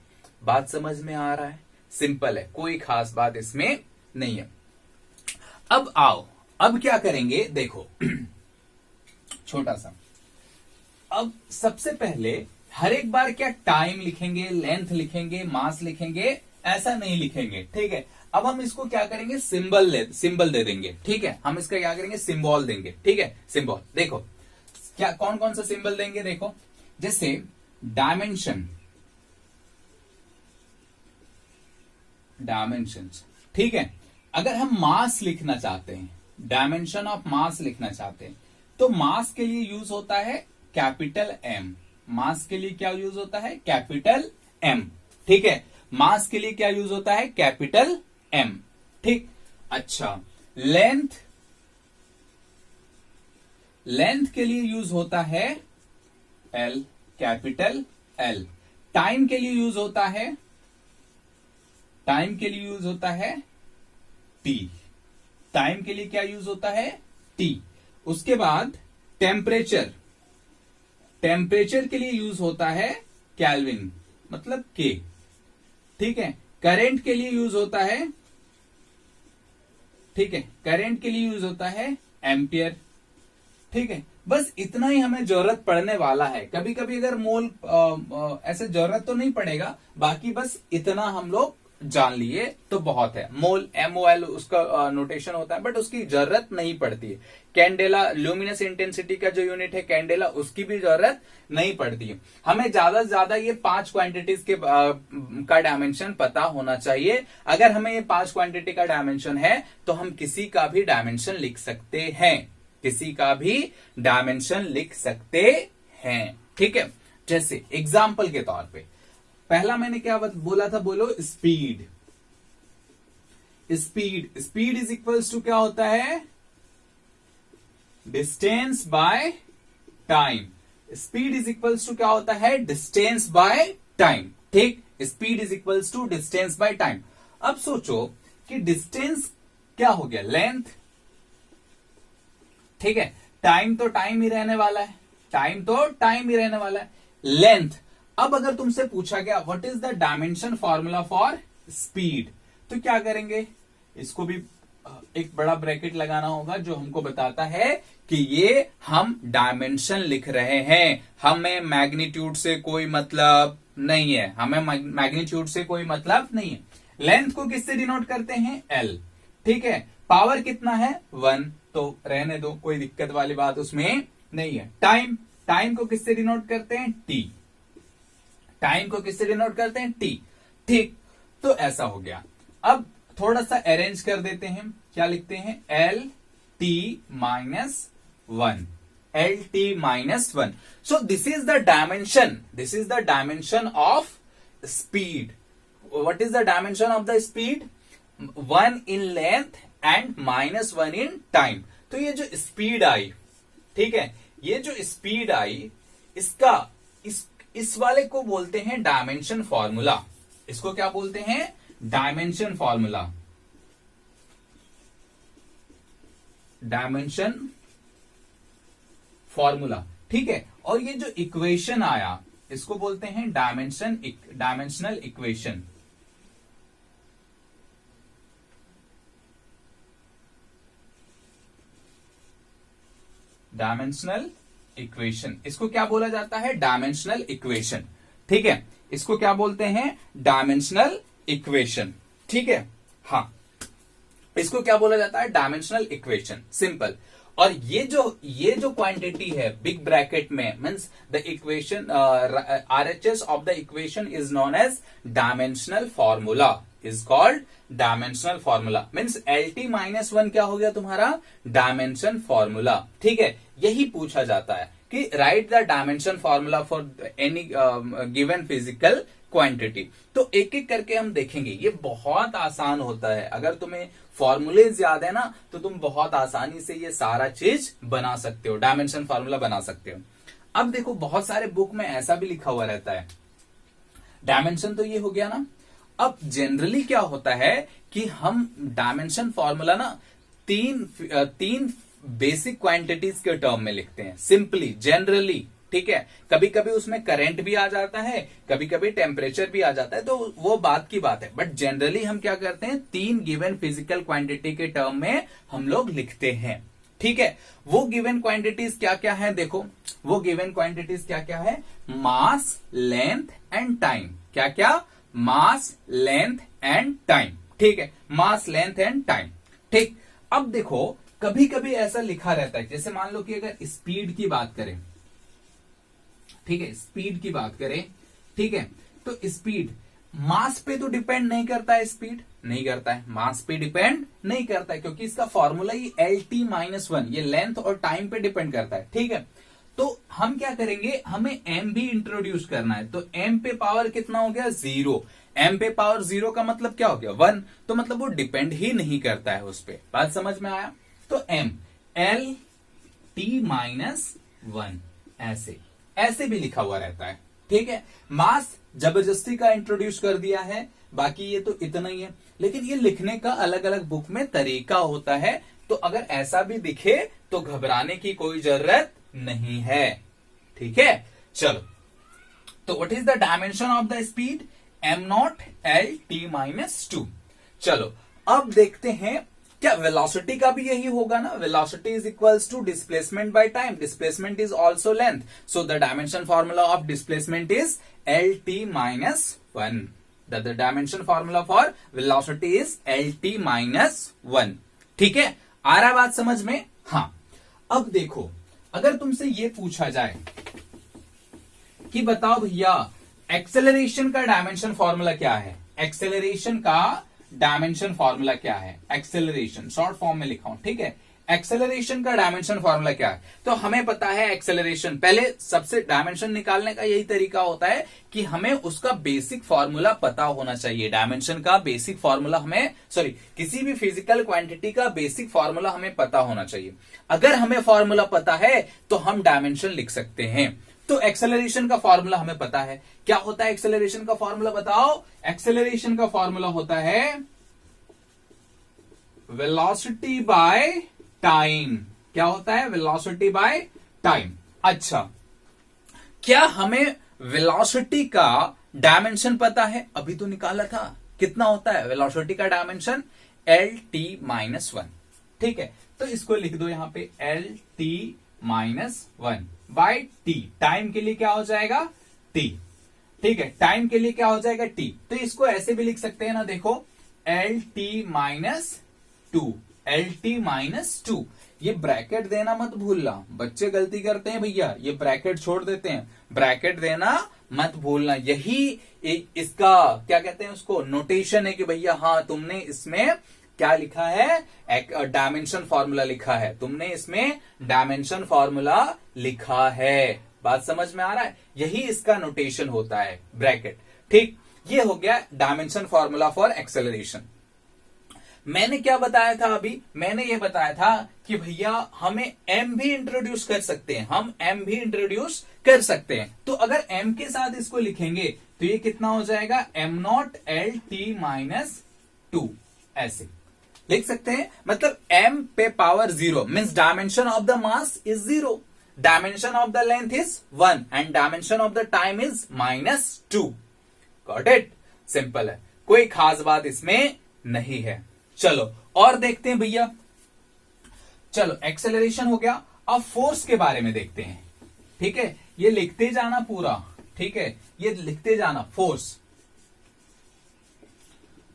बात समझ में आ रहा है? सिंपल है, कोई खास बात इसमें नहीं है। अब आओ, अब क्या करेंगे? देखो छोटा सा, अब सबसे पहले हर एक बार क्या टाइम लिखेंगे, लेंथ लिखेंगे, मास लिखेंगे? ऐसा नहीं लिखेंगे। ठीक है, अब हम इसको क्या करेंगे? सिंबल दे देंगे। ठीक है, हम इसका क्या करेंगे? सिंबल देंगे। ठीक है, सिंबल देखो क्या, कौन कौन सा सिंबल देंगे? देखो, जैसे डायमेंशन, डायमेंशंस। ठीक है, अगर हम मास लिखना चाहते हैं, डायमेंशन ऑफ मास लिखना चाहते हैं, तो मास के लिए यूज होता है कैपिटल एम। मास के लिए क्या यूज होता है? Capital M. ठीक है, मास के लिए क्या यूज होता है? Capital M. ठीक, अच्छा, लेंथ, लेंथ के लिए यूज होता है एल, कैपिटल एल। टाइम के लिए यूज होता है, टाइम के लिए यूज होता है टी। टाइम के लिए क्या यूज होता है? टी। उसके बाद टेम्परेचर, टेम्परेचर के लिए यूज होता है केल्विन, मतलब के। ठीक है, करंट के लिए यूज होता है, ठीक है, करंट के लिए यूज होता है एम्पियर। ठीक है, बस इतना ही हमें जरूरत पड़ने वाला है। कभी कभी अगर मोल ऐसे जरूरत तो नहीं पड़ेगा, बाकी बस इतना हम लोग जान लिए तो बहुत है। मोल MOL उसका नोटेशन होता है, बट उसकी जरूरत नहीं पड़ती है। कैंडेला ल्यूमिनस इंटेंसिटी का जो यूनिट है कैंडेला, उसकी भी जरूरत नहीं पड़ती है। हमें ज्यादा से ज्यादा ये 5 क्वांटिटीज के का डायमेंशन पता होना चाहिए। अगर हमें ये 5 क्वांटिटी का डायमेंशन है तो हम किसी का भी डायमेंशन लिख सकते हैं, किसी का भी डायमेंशन लिख सकते हैं। ठीक है, जैसे एग्जाम्पल के तौर पे पहला मैंने क्या बोला था, बोलो speed. Speed is equals to क्या होता है, distance by time. Speed is equals to क्या होता है, डिस्टेंस बाय टाइम। ठीक, speed is equals to distance by time. अब सोचो कि डिस्टेंस क्या हो गया, लेंथ। ठीक है, टाइम तो टाइम ही रहने वाला है, टाइम तो टाइम ही रहने वाला है। लेंथ, अब अगर तुमसे पूछा गया what is the dimension formula for speed, तो क्या करेंगे, इसको भी एक बड़ा ब्रैकेट लगाना होगा जो हमको बताता है कि ये हम डायमेंशन लिख रहे हैं, हमें मैग्नीट्यूड से कोई मतलब नहीं है, हमें मैग्नीट्यूड से कोई मतलब नहीं है। लेंथ को किससे डिनोट करते हैं, L। ठीक है, पावर कितना है 1, तो रहने दो, कोई दिक्कत वाली बात उसमें नहीं है। टाइम को किससे डिनोट करते हैं, T। टाइम को किससे डिनोट करते हैं, T। ठीक, तो ऐसा हो गया। अब थोड़ा सा अरेंज कर देते हैं, क्या लिखते हैं, LT -1, LT -1। So this is the dimension of speed. What is the dimension of the speed, 1 in length and -1 in time. तो ये जो स्पीड आई, ठीक है, ये जो स्पीड आई, इसका इस वाले को बोलते हैं डायमेंशन फॉर्मूला। इसको क्या बोलते हैं, डायमेंशन फॉर्मूला। डायमेंशन फॉर्मूला, ठीक है। और ये जो इक्वेशन आया, इसको बोलते हैं डायमेंशनल इक्वेशन। डायमेंशनल इक्वेशन, इसको क्या बोला जाता है, डायमेंशनल इक्वेशन। ठीक है, इसको क्या बोलते हैं, डायमेंशनल इक्वेशन। ठीक है, हाँ, इसको क्या बोला जाता है, डायमेंशनल इक्वेशन, सिंपल। और ये जो क्वांटिटी है बिग ब्रैकेट में, means the equation RHS of the equation is known as dimensional formula, is called dimensional formula. Means LT -1 क्या हो गया तुम्हारा, डायमेंशन फॉर्मूला। ठीक है, यही पूछा जाता है कि right the dimension formula for any given physical quantity. तो एक एक करके हम देखेंगे, ये बहुत आसान होता है। अगर तुम्हें फॉर्मूलेज याद है ना, तो तुम बहुत आसानी से ये सारा चीज बना सकते हो, डायमेंशन फॉर्मूला बना सकते हो। अब देखो, बहुत सारे बुक में ऐसा भी लिखा हुआ रहता है, डायमेंशन तो ये हो गया ना। अब जनरली क्या होता है कि हम डायमेंशन फॉर्मूला ना तीन बेसिक क्वांटिटीज के टर्म में लिखते हैं, सिंपली, जनरली। ठीक है, कभी कभी उसमें करंट भी आ जाता है, कभी कभी टेम्परेचर भी आ जाता है, तो वो बात की बात है। बट जनरली हम क्या करते हैं, 3 गिवन फिजिकल क्वांटिटी के टर्म में हम लोग लिखते हैं। ठीक है, वो गिवन क्वांटिटीज क्या क्या है, देखो वो गिवन क्वांटिटीज क्या क्या है, मास, लेंथ एंड टाइम। क्या क्या, मास, लेंथ एंड टाइम। ठीक है, मास, लेंथ एंड टाइम। ठीक, अब देखो कभी कभी ऐसा लिखा रहता है, जैसे मान लो कि अगर स्पीड की बात करें, ठीक है, स्पीड की बात करें, ठीक है, तो स्पीड मास पे तो डिपेंड नहीं करता है, स्पीड नहीं करता है, मास पे डिपेंड नहीं करता है, क्योंकि इसका फॉर्मूला ही LT -1, ये लेंथ और टाइम पे डिपेंड करता है। ठीक है, तो हम क्या करेंगे, हमें m भी इंट्रोड्यूस करना है। तो m पे पावर कितना हो गया, 0। m पे पावर 0 का मतलब क्या हो गया, 1। तो मतलब वो डिपेंड ही नहीं करता है उस पे। बात समझ में आया। तो m LT -1 ऐसे भी लिखा हुआ रहता है। ठीक है, मास जबरदस्ती का इंट्रोड्यूस कर दिया है, बाकी ये तो इतना ही है। लेकिन ये लिखने का अलग अलग बुक में तरीका होता है, तो अगर ऐसा भी दिखे तो घबराने की कोई जरूरत नहीं है। ठीक है, चलो, तो what is the dimension of the speed, m0 LT -2। चलो अब देखते हैं क्या वेलोसिटी का भी यही होगा ना, velocity is equals to displacement by time, displacement is also length, so the dimension formula of displacement is LT minus 1, the dimension formula for velocity is LT minus 1। ठीक है, आ रहा बात समझ में? हाँ, अब देखो अगर तुमसे ये पूछा जाए कि बताओ भैया एक्सेलरेशन का डायमेंशन फॉर्मूला क्या है, एक्सेलरेशन का डायमेंशन फॉर्मूला क्या है, एक्सेलरेशन शॉर्ट फॉर्म में लिखा हूं, ठीक है, एक्सेलरेशन का डायमेंशन फॉर्मूला क्या है? तो हमें पता है एक्सेलरेशन, पहले सबसे डायमेंशन निकालने का यही तरीका होता है कि हमें उसका बेसिक फॉर्मूला पता होना चाहिए। डायमेंशन का बेसिक फॉर्मूला हमें, सॉरी, किसी भी फिजिकल क्वांटिटी का बेसिक फॉर्मूला हमें पता होना चाहिए। अगर हमें फॉर्मूला पता है तो हम डायमेंशन लिख सकते हैं। तो एक्सेलरेशन का फॉर्मूला हमें पता है, क्या होता है एक्सेलरेशन का फॉर्मूला बताओ? एक्सेलरेशन का फॉर्मूला होता है वेलोसिटी बाय टाइम। क्या होता है? Velocity by time. अच्छा, क्या हमें वेलोसिटी का डायमेंशन पता है? अभी तो निकाला था, कितना होता है वेलोसिटी का डायमेंशन? LT minus 1। ठीक है, तो इसको लिख दो यहां पे LT minus 1 by T। Time के लिए क्या हो जाएगा? T। ठीक है, टाइम के लिए क्या हो जाएगा? T। तो इसको ऐसे भी लिख सकते हैं ना, देखो LT माइनस 2, LT माइनस 2। ये ब्रैकेट देना मत भूलना, बच्चे गलती करते हैं भैया, ये ब्रैकेट छोड़ देते हैं, ब्रैकेट देना मत भूलना। यही इसका क्या कहते हैं, उसको नोटेशन है कि भैया हाँ तुमने इसमें क्या लिखा है, एक डायमेंशन फॉर्मूला लिखा है, तुमने इसमें डायमेंशन फॉर्मूला लिखा है। बात समझ में आ रहा है? यही इसका नोटेशन होता है, ब्रैकेट। ठीक, ये हो गया डायमेंशन फॉर्मूला फॉर एक्सेलरेशन। मैंने क्या बताया था अभी? मैंने ये बताया था कि भैया हमें m भी इंट्रोड्यूस कर सकते हैं, हम m भी इंट्रोड्यूस कर सकते हैं। तो अगर m के साथ इसको लिखेंगे तो ये कितना हो जाएगा? m0 LT माइनस 2, ऐसे लिख सकते हैं। मतलब m पे power 0 means dimension of the mass is 0, dimension of the length is 1 and dimension of the time is -2। Got it? Simple है, कोई खास बात इसमें नहीं है। चलो और देखते हैं भैया। चलो एक्सेलरेशन हो गया, अब फोर्स के बारे में देखते हैं। ठीक है, ये लिखते जाना पूरा, ठीक है, ये लिखते जाना। फोर्स,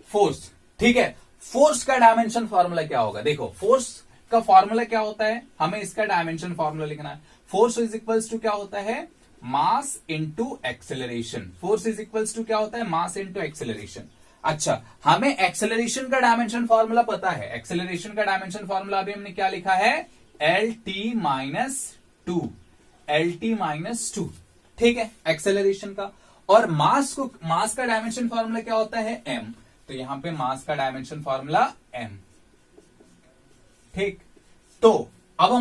फोर्स, ठीक है, फोर्स का डायमेंशन फॉर्मूला क्या होगा? देखो फोर्स का फॉर्मूला क्या होता है, हमें इसका डायमेंशन फॉर्मूला लिखना है। फोर्स इज इक्वल्स टू क्या होता है? Mass into acceleration. Force is equals to क्या होता है? Mass into acceleration. अच्छा, हमें एक्सेलरेशन का डायमेंशन फॉर्मूला पता है। एक्सेलरेशन का डायमेंशन फॉर्मूला अभी हमने क्या लिखा है? LT minus 2, LT minus 2। ठीक है, एक्सेलरेशन का। और मास को, मास का डायमेंशन फॉर्मूला क्या होता है? M। तो यहां पे मास का डायमेंशन फॉर्मूला M। ठीक, तो अब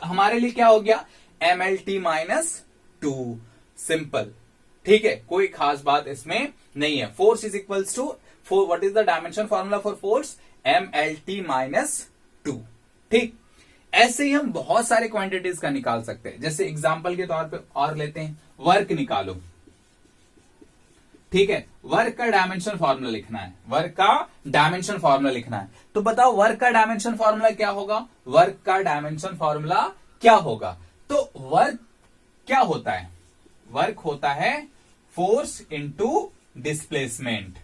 हमारे लिए क्या हो गया? MLT minus 2। सिंपल, ठीक है, कोई खास बात इसमें नहीं है। Force is equals to, what is the dimension formula for force? MLT minus 2। ठीक, ऐसे ही हम बहुत सारे क्वांटिटीज का निकाल सकते हैं। जैसे एग्जांपल के तौर पे और लेते हैं, वर्क निकालो। ठीक है, वर्क का डायमेंशन फॉर्मूला लिखना है, वर्क का डायमेंशन फॉर्मूला लिखना है। तो बताओ वर्क का डायमेंशन फॉर्मूला क्या होगा? वर्क का डायमेंशन फॉर्मूला क्या होगा? तो वर्क क्या होता है? वर्क होता है फोर्स इंटू डिस्प्लेसमेंट।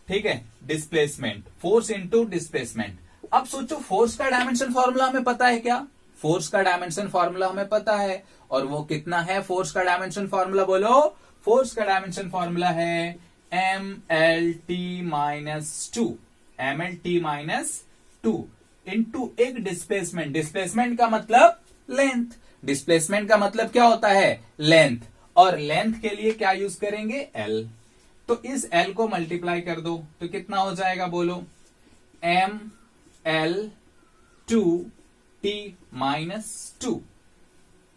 ठीक है, डिस्प्लेसमेंट, फोर्स इंटू डिस्प्लेसमेंट। अब सोचो फोर्स का डायमेंशन फॉर्मूला हमें पता है क्या? फोर्स का डायमेंशन फॉर्मूला हमें पता है, और वो कितना है? फोर्स का डायमेंशन फॉर्मूला बोलो। फोर्स का डायमेंशन फॉर्मूला है MLT minus 2, MLT minus 2 into एक डिस्प्लेसमेंट। डिस्प्लेसमेंट का मतलब लेंथ, डिस्प्लेसमेंट का मतलब क्या होता है? लेंथ। और लेंथ के लिए क्या यूज करेंगे? L। तो इस L को मल्टीप्लाई कर दो तो कितना हो जाएगा बोलो? ML2T minus 2।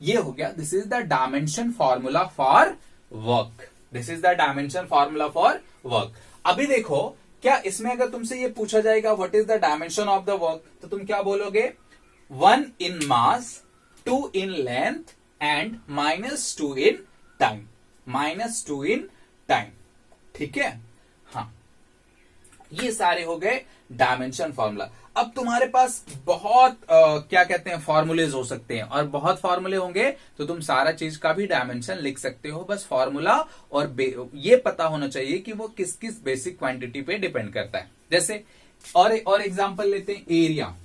ये हो गया, this is the dimension formula for work. This is the dimension formula for work. अभी देखो, क्या इसमें अगर तुमसे ये पूछा जाएगा what is the dimension of the work, तो तुम क्या बोलोगे? 1 in mass, 2 in length and -2 in time, -2 in time. ठीक है, हाँ, ये सारे हो गए डायमेंशन फॉर्मूला। अब तुम्हारे पास बहुत क्या कहते हैं फॉर्मूलेज हो सकते हैं, और बहुत फॉर्मूले होंगे तो तुम सारा चीज का भी डायमेंशन लिख सकते हो। बस फॉर्मूला और ये पता होना चाहिए कि वो किस किस बेसिक क्वांटिटी पे डिपेंड करता है। जैसे और एग्जांपल लेते हैं एरिया।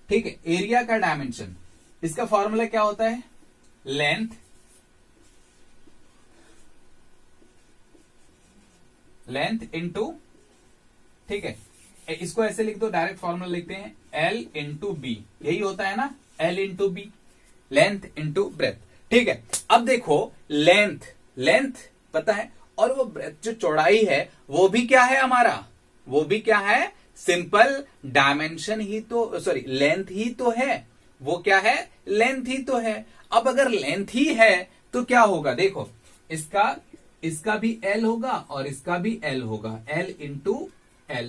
ठीक है, एरिया का डायमेंशन, इसका फॉर्मूला क्या होता है? लेंथ इनटू, ठीक है, इसको ऐसे लिख दो, डायरेक्ट फॉर्मूला लिखते हैं L इंटू बी, यही होता है ना, L into B, length into breadth. ठीक है, अब देखो लेंथ पता है, और वो ब्रेथ जो चौड़ाई है वो भी क्या है हमारा, वो भी क्या है? सिंपल डायमेंशन ही तो, सॉरी लेंथ ही तो है। वो क्या है? लेंथ ही तो है। अब अगर लेंथ ही है तो क्या होगा? देखो, इसका भी L होगा और इसका भी L होगा, L इंटू L।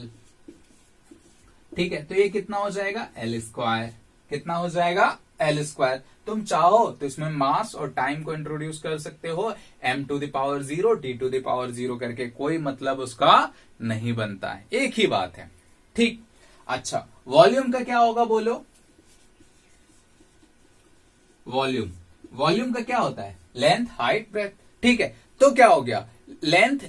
ठीक है, तो ये कितना हो जाएगा? L square. कितना हो जाएगा? L square. तुम चाहो तो इसमें मास और टाइम को इंट्रोड्यूस कर सकते हो, m to the power 0 t to the power 0 करके, कोई मतलब उसका नहीं बनता है, एक ही बात है। ठीक, अच्छा वॉल्यूम का क्या होगा बोलो? वॉल्यूम का क्या होता है? Length, height, breadth. ठीक है, तो क्या हो गया? लेंथ,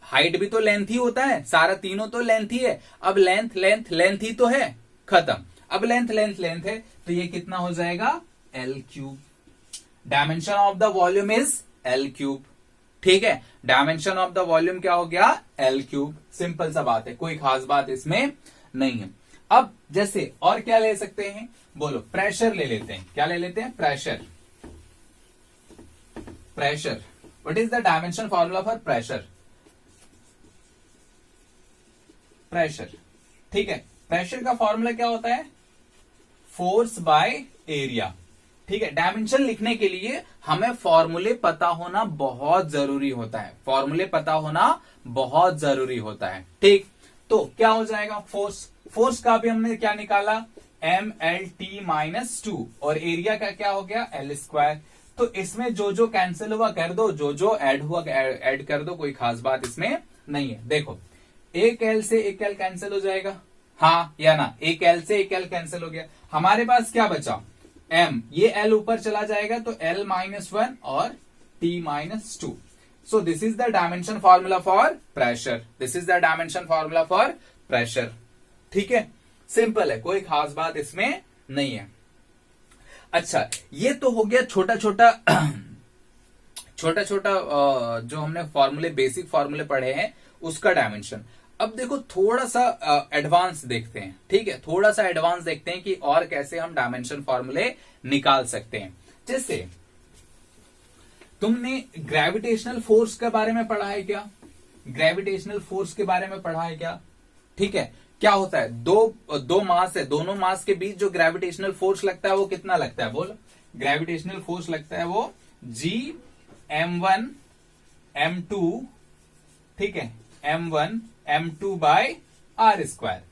हाइट भी तो लेंथ ही होता है, सारा तीनों तो लेंथ ही है। अब लेंथ ही तो है, खत्म। अब लेंथ है, तो ये कितना हो जाएगा? L cube. Dimension of the volume is L cube. ठीक है, डायमेंशन ऑफ द वॉल्यूम क्या हो गया? L cube. सिंपल सा बात है, कोई खास बात इसमें नहीं है। अब जैसे और क्या ले सकते हैं बोलो? प्रेशर ले लेते हैं। क्या ले लेते हैं? Pressure. What is the dimension formula for pressure? ठीक है, प्रेशर का फॉर्मूला क्या होता है? Force by area. ठीक है, डायमेंशन लिखने के लिए हमें फॉर्मूले पता होना बहुत जरूरी होता है, ठीक, तो क्या हो जाएगा? फोर्स का भी हमने क्या निकाला? MLT-2, और एरिया का क्या हो गया? L square. तो इसमें जो कैंसिल हुआ कर दो, जो ऐड हुआ ऐड कर दो, कोई खास बात इसमें नहीं है। देखो, एक L से एक L कैंसिल हो जाएगा, हाँ या ना? एक L से एक L कैंसिल हो गया, हमारे पास क्या बचा? M। ये L ऊपर चला जाएगा तो L-1 और T-2। So this is the dimension formula for pressure. ठीक है, सिंपल है, कोई खास बात इसमें नहीं है। अच्छा, ये तो हो गया छोटा छोटा जो हमने फॉर्मूले, बेसिक फॉर्मूले पढ़े हैं उसका डायमेंशन। अब देखो थोड़ा सा एडवांस देखते हैं। ठीक है, थोड़ा सा एडवांस देखते हैं कि और कैसे हम डायमेंशन फॉर्मूले निकाल सकते हैं। जैसे तुमने ग्रेविटेशनल फोर्स के बारे में पढ़ा है क्या? ठीक है, क्या होता है? दो मास है, दोनों मास के बीच जो ग्रेविटेशनल फोर्स लगता है वो कितना लगता है बोलो? ग्रेविटेशनल फोर्स लगता है वो G(m1 m2), ठीक है, m1 m2 bye r square,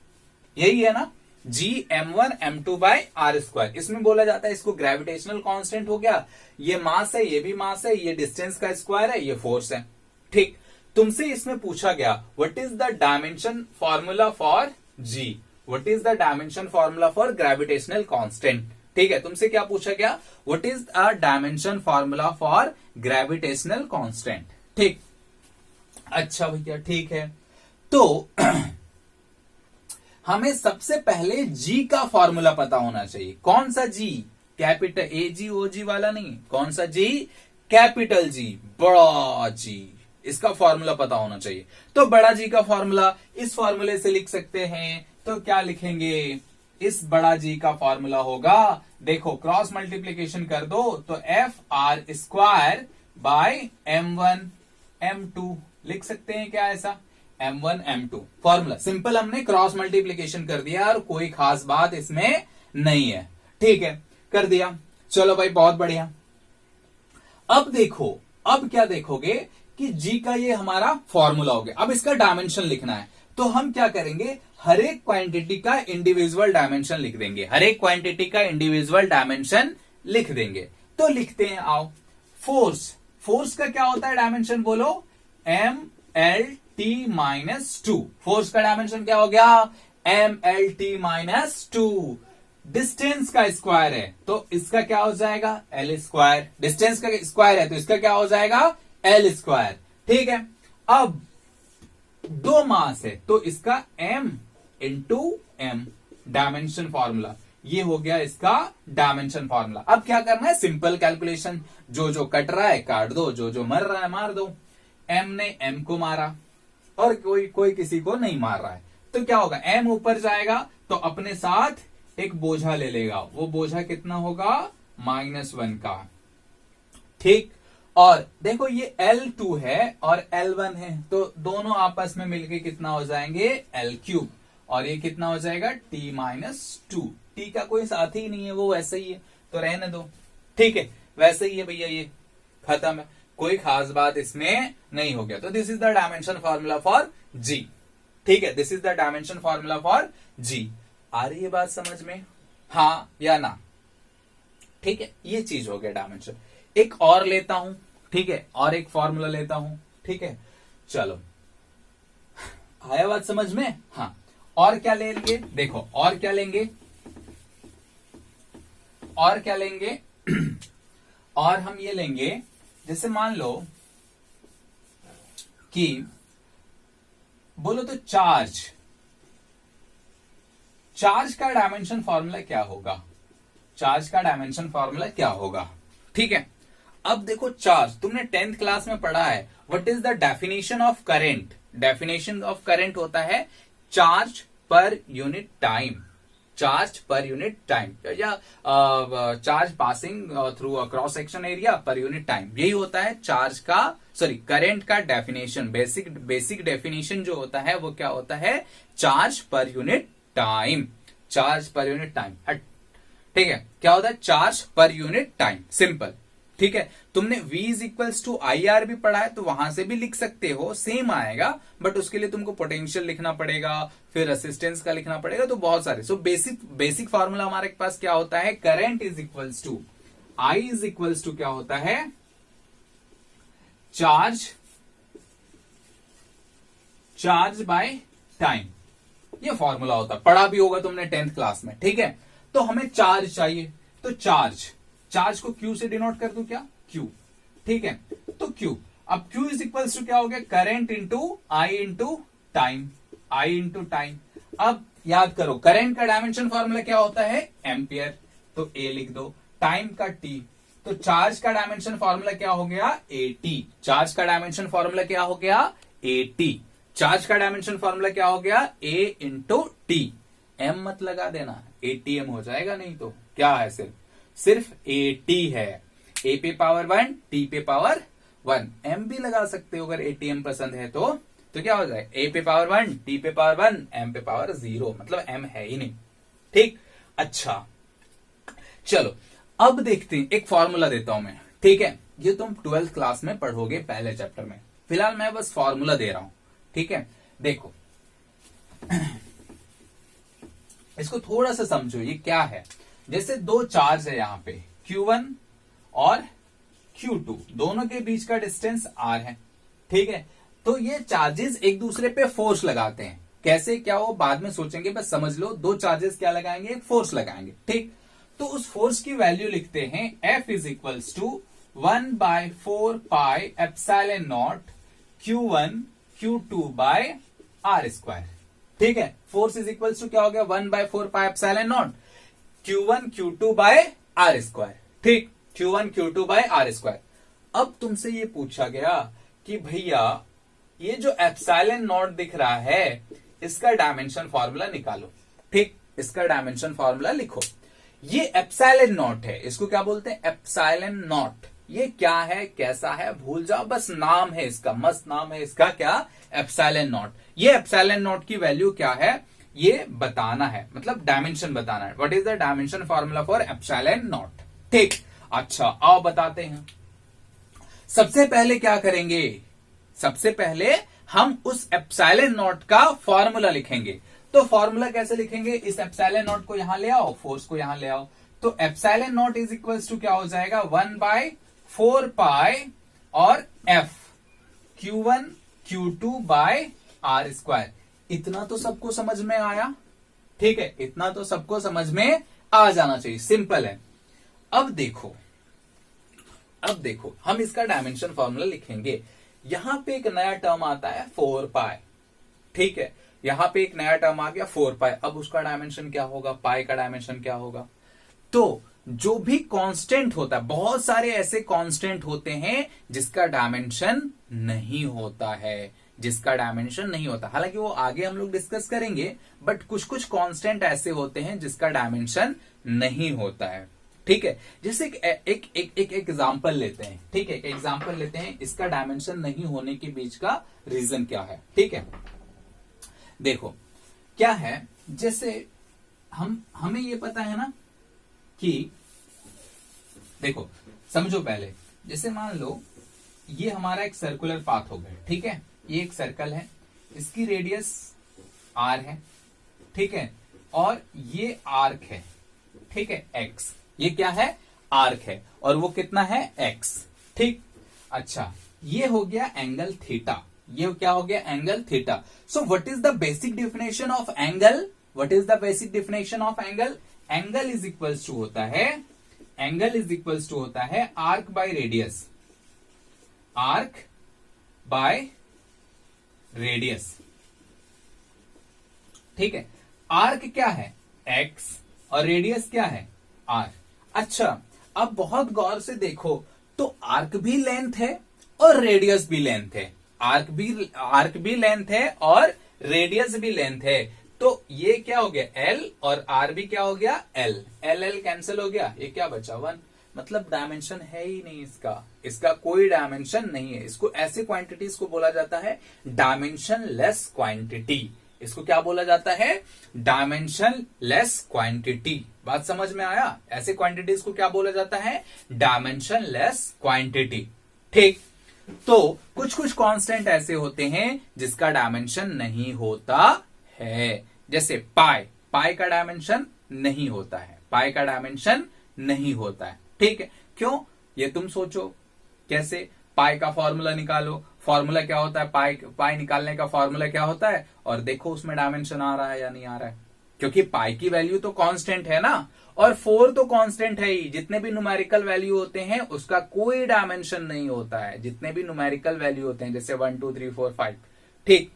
यही है ना? G(m1 m2 bye r square. इसमें बोला जाता है, इसको ग्रेविटेशनल कांस्टेंट हो गया, ये मास है, ये भी मास है, ये डिस्टेंस का स्क्वायर है, ये फोर्स है। ठीक, तुमसे इसमें पूछा गया what is the dimension formula for G, what is the dimension formula for gravitational constant. ठीक है, तुमसे क्या पूछा गया? What is a dimension formula for gravitational constant. ठीक, अच्छा भैया, ठीक है, तो हमें सबसे पहले G का फॉर्मूला पता होना चाहिए। कौन सा G? कैपिटल AG-OG वाला नहीं, कौन सा G? कैपिटल G, बड़ा G, इसका फॉर्मूला पता होना चाहिए। तो बड़ा G का फॉर्मूला इस फॉर्मूले से लिख सकते हैं, तो क्या लिखेंगे? इस बड़ा G का फॉर्मूला होगा, देखो क्रॉस मल्टीप्लीकेशन कर दो तो FR square by M1 M2 लिख सकते हैं क्या? ऐसा M1 M2 फॉर्मूला सिंपल, हमने क्रॉस मल्टीप्लीकेशन कर दिया और कोई खास बात इसमें नहीं है। ठीक है, कर दिया, चलो भाई बहुत बढ़िया। अब देखो, अब क्या देखोगे कि G का ये हमारा फॉर्मूला हो गया। अब इसका डायमेंशन लिखना है, तो हम क्या करेंगे? हर एक क्वांटिटी का इंडिविजुअल डायमेंशन लिख देंगे। तो लिखते हैं, आओ। फोर्स का क्या होता है डायमेंशन बोलो? MLT T minus two. Force का डायमेंशन क्या हो गया? MLT minus two. डिस्टेंस का स्क्वायर है तो इसका क्या हो जाएगा? L square. डिस्टेंस का स्क्वायर है तो इसका क्या हो जाएगा? L square. ठीक है, अब दो मास है तो इसका M into M dimension formula, ये हो गया इसका डायमेंशन फॉर्मूला। अब क्या करना है? सिंपल कैलकुलेशन, जो जो कट रहा है काट दो, जो जो मर रहा है मार दो। M ने M को मारा और कोई किसी को नहीं मार रहा है तो क्या होगा? M ऊपर जाएगा तो अपने साथ एक बोझा ले लेगा, वो बोझा कितना होगा? -1 का। ठीक, और देखो ये L2 है और L1 है तो दोनों आपस में मिलके कितना हो जाएंगे? L3, और ये कितना हो जाएगा? T-2। T का कोई साथी ही नहीं है, वो वैसे ही है तो रहने दो। ठीक है, वैसे ही है भैया, ये खत्म है, कोई खास बात इसमें नहीं हो गया। तो this is the dimension formula for G। ठीक है, this is the dimension formula for G। आ रही है बात समझ में? हाँ या ना? ठीक है, ये चीज हो गया डायमेंशन। एक और लेता हूं, ठीक है, और एक फॉर्मूला लेता हूं। ठीक है, चलो, आया बात समझ में? हाँ, और क्या लेंगे? देखो, और क्या लेंगे? और क्या लेंगे? और हम ये लेंगे, जैसे मान लो कि बोलो तो चार्ज का डायमेंशन फॉर्मूला क्या होगा? चार्ज का डायमेंशन फॉर्मूला क्या होगा? ठीक है, अब देखो चार्ज तुमने 10th क्लास में पढ़ा है। What is the definition of current? Definition of current होता है charge per unit time. Charge per unit time या charge passing through a cross section area per unit time, यही होता है चार्ज का, सॉरी, करंट का डेफिनेशन। बेसिक डेफिनेशन जो होता है वो क्या होता है? Charge per unit time. Charge per unit time, ठीक है, क्या होता है? Charge per unit time, simple. ठीक है, तुमने V is equals to IR भी पढ़ा है तो वहां से भी लिख सकते हो, सेम आएगा, बट उसके लिए तुमको पोटेंशियल लिखना पड़ेगा, फिर रेसिस्टेंस का लिखना पड़ेगा, तो बहुत सारे। सो बेसिक फॉर्मूला हमारे पास क्या होता है? Current is equals to I is equals to क्या होता है? चार्ज बाय टाइम, ये फॉर्मूला होता है, पढ़ा भी होगा तुमने 10th क्लास में। ठीक है, तो हमें चार्ज चाहिए तो चार्ज को Q से डिनोट कर दूं क्या? Q। ठीक है, तो Q, अब Q इज इक्वल्स टू क्या हो गया? Current into I into time. I into time. अब याद करो, करंट का डायमेंशन फॉर्मूला क्या होता है? एम्पियर, तो A लिख दो। टाइम का T, तो चार्ज का डायमेंशन फॉर्मूला क्या हो गया? AT। चार्ज का डायमेंशन फॉर्मूला क्या हो गया? AT। चार्ज का डायमेंशन फॉर्मूला क्या हो गया? A into T. M मत लगा देना, ATM हो जाएगा, नहीं तो क्या है? सिर्फ AT है। A पे पावर 1, T पे पावर 1। M भी लगा सकते हो अगर ATM पसंद है तो क्या हो जाए? A पे पावर 1, T पे पावर 1, M पे पावर 0, मतलब M है ही नहीं। ठीक, अच्छा, चलो अब देखते हैं, एक फॉर्मूला देता हूं मैं। ठीक है, ये तुम 12th क्लास में पढ़ोगे पहले चैप्टर में, फिलहाल मैं बस फॉर्मूला दे रहा हूं। ठीक है, देखो इसको थोड़ा सा समझो, ये क्या है? जैसे दो चार्ज है यहां पे, Q1 और Q2, दोनों के बीच का डिस्टेंस R है। ठीक है, तो ये चार्जेस एक दूसरे पे फोर्स लगाते हैं। कैसे, क्या वो बाद में सोचेंगे, बस समझ लो, दो चार्जेस क्या लगाएंगे? एक फोर्स लगाएंगे। ठीक, तो उस फोर्स की वैल्यू लिखते हैं F is equals to 1/4 pi epsilon naught Q1 Q2 by R square. ठीक है, फोर्स इज इक्वल्स टू क्या हो गया? 1/4 pi epsilon naught Q1 Q2 by R square. ठीक, Q1 Q2 by R square. अब तुमसे ये पूछा गया कि भैया ये जो एप्सिलॉन नॉट दिख रहा है इसका डायमेंशन फॉर्मूला निकालो। ठीक, इसका डायमेंशन फॉर्मूला लिखो। ये एप्सिलॉन नॉट है, इसको क्या बोलते हैं? Epsilon not. ये क्या है, कैसा है, भूल जाओ, बस नाम है इसका, मस्त नाम है इसका, क्या? Epsilon not. ये एप्सिलॉन नॉट की वैल्यू क्या है ये बताना है, मतलब डायमेंशन बताना है। What is the dimension formula for epsilon naught? ठीक, अच्छा आओ बताते हैं। सबसे पहले क्या करेंगे? सबसे पहले हम उस एप्सिलॉन नॉट का फॉर्मूला लिखेंगे। तो फॉर्मूला कैसे लिखेंगे? इस एप्सिलॉन नॉट को यहां ले आओ, फोर्स को यहां ले आओ, तो epsilon naught is equals to क्या हो जाएगा? 1/4 पाई और F Q1 Q2 bye are square. इतना तो सबको समझ में आया, ठीक है, इतना तो सबको समझ में आ जाना चाहिए, सिंपल है। अब देखो हम इसका डायमेंशन फॉर्मूला लिखेंगे। यहां पे एक नया टर्म आता है 4 पाई, ठीक है, यहां पे एक नया टर्म आ गया 4 पाई। अब उसका डायमेंशन क्या होगा, पाई का डायमेंशन क्या होगा? तो जो भी कांस्टेंट होता है, बहुत सारे ऐसे कांस्टेंट होते हैं जिसका डायमेंशन नहीं होता है, जिसका डायमेंशन नहीं होता, हालांकि वो आगे हम लोग डिस्कस करेंगे, बट कुछ कुछ कांस्टेंट ऐसे होते हैं जिसका डायमेंशन नहीं होता है, ठीक है। जैसे एक एग्जांपल लेते हैं, ठीक है, एग्जांपल लेते हैं, इसका डायमेंशन नहीं होने के बीच का रीजन क्या है, ठीक है। देखो क्या है, जैसे हमें ये पता है ना कि देखो समझो पहले, जैसे मान लो ये हमारा एक सर्कुलर पाथ हो गया, ठीक है, ये एक सर्कल है, इसकी रेडियस r है, ठीक है, और ये आर्क है, ठीक है, x, ये क्या है, आर्क है, और वो कितना है, x, ठीक। अच्छा, ये हो गया एंगल थीटा, ये क्या हो गया, angle theta. So what is the basic definition of angle, what is the basic definition of angle? Angle is equals to होता है, एंगल इज इक्वल्स टू होता है arc by radius, arc by radius, ठीक है। Arc क्या है, x, और radius क्या है, r। अच्छा, अब बहुत गौर से देखो, तो आर्क भी लेंथ है और रेडियस भी लेंथ है, आर्क भी लेंथ है और रेडियस भी लेंथ है, तो ये क्या हो गया, l, और r भी क्या हो गया, l, l कैंसिल हो गया, ये क्या बचा, 1। मतलब डायमेंशन है ही नहीं इसका कोई डायमेंशन नहीं है। इसको ऐसे क्वांटिटीज को बोला जाता है डायमेंशन लेस क्वांटिटी, इसको क्या बोला जाता है, डायमेंशन लेस क्वांटिटी। बात समझ में आया? ऐसे क्वांटिटीज को क्या बोला जाता है, डायमेंशन लेस क्वांटिटी, ठीक। तो कुछ कुछ कांस्टेंट ऐसे होते हैं जिसका डायमेंशन नहीं होता है, जैसे पाई का डायमेंशन नहीं होता है, पाई का डायमेंशन नहीं होता है, ठीक है। क्यों, ये तुम सोचो कैसे, पाई का फॉर्मूला निकालो, फॉर्मूला क्या होता है, पाई निकालने का फॉर्मूला क्या होता है, और देखो उसमें डायमेंशन आ रहा है या नहीं आ रहा है, क्योंकि पाई की वैल्यू तो कांस्टेंट है ना, और 4 तो कांस्टेंट है ही। जितने भी न्यूमेरिकल वैल्यू होते हैं उसका कोई डायमेंशन नहीं होता है, जितने भी न्यूमेरिकल वैल्यू होते हैं, जैसे 1 2 3 4 5, ठीक।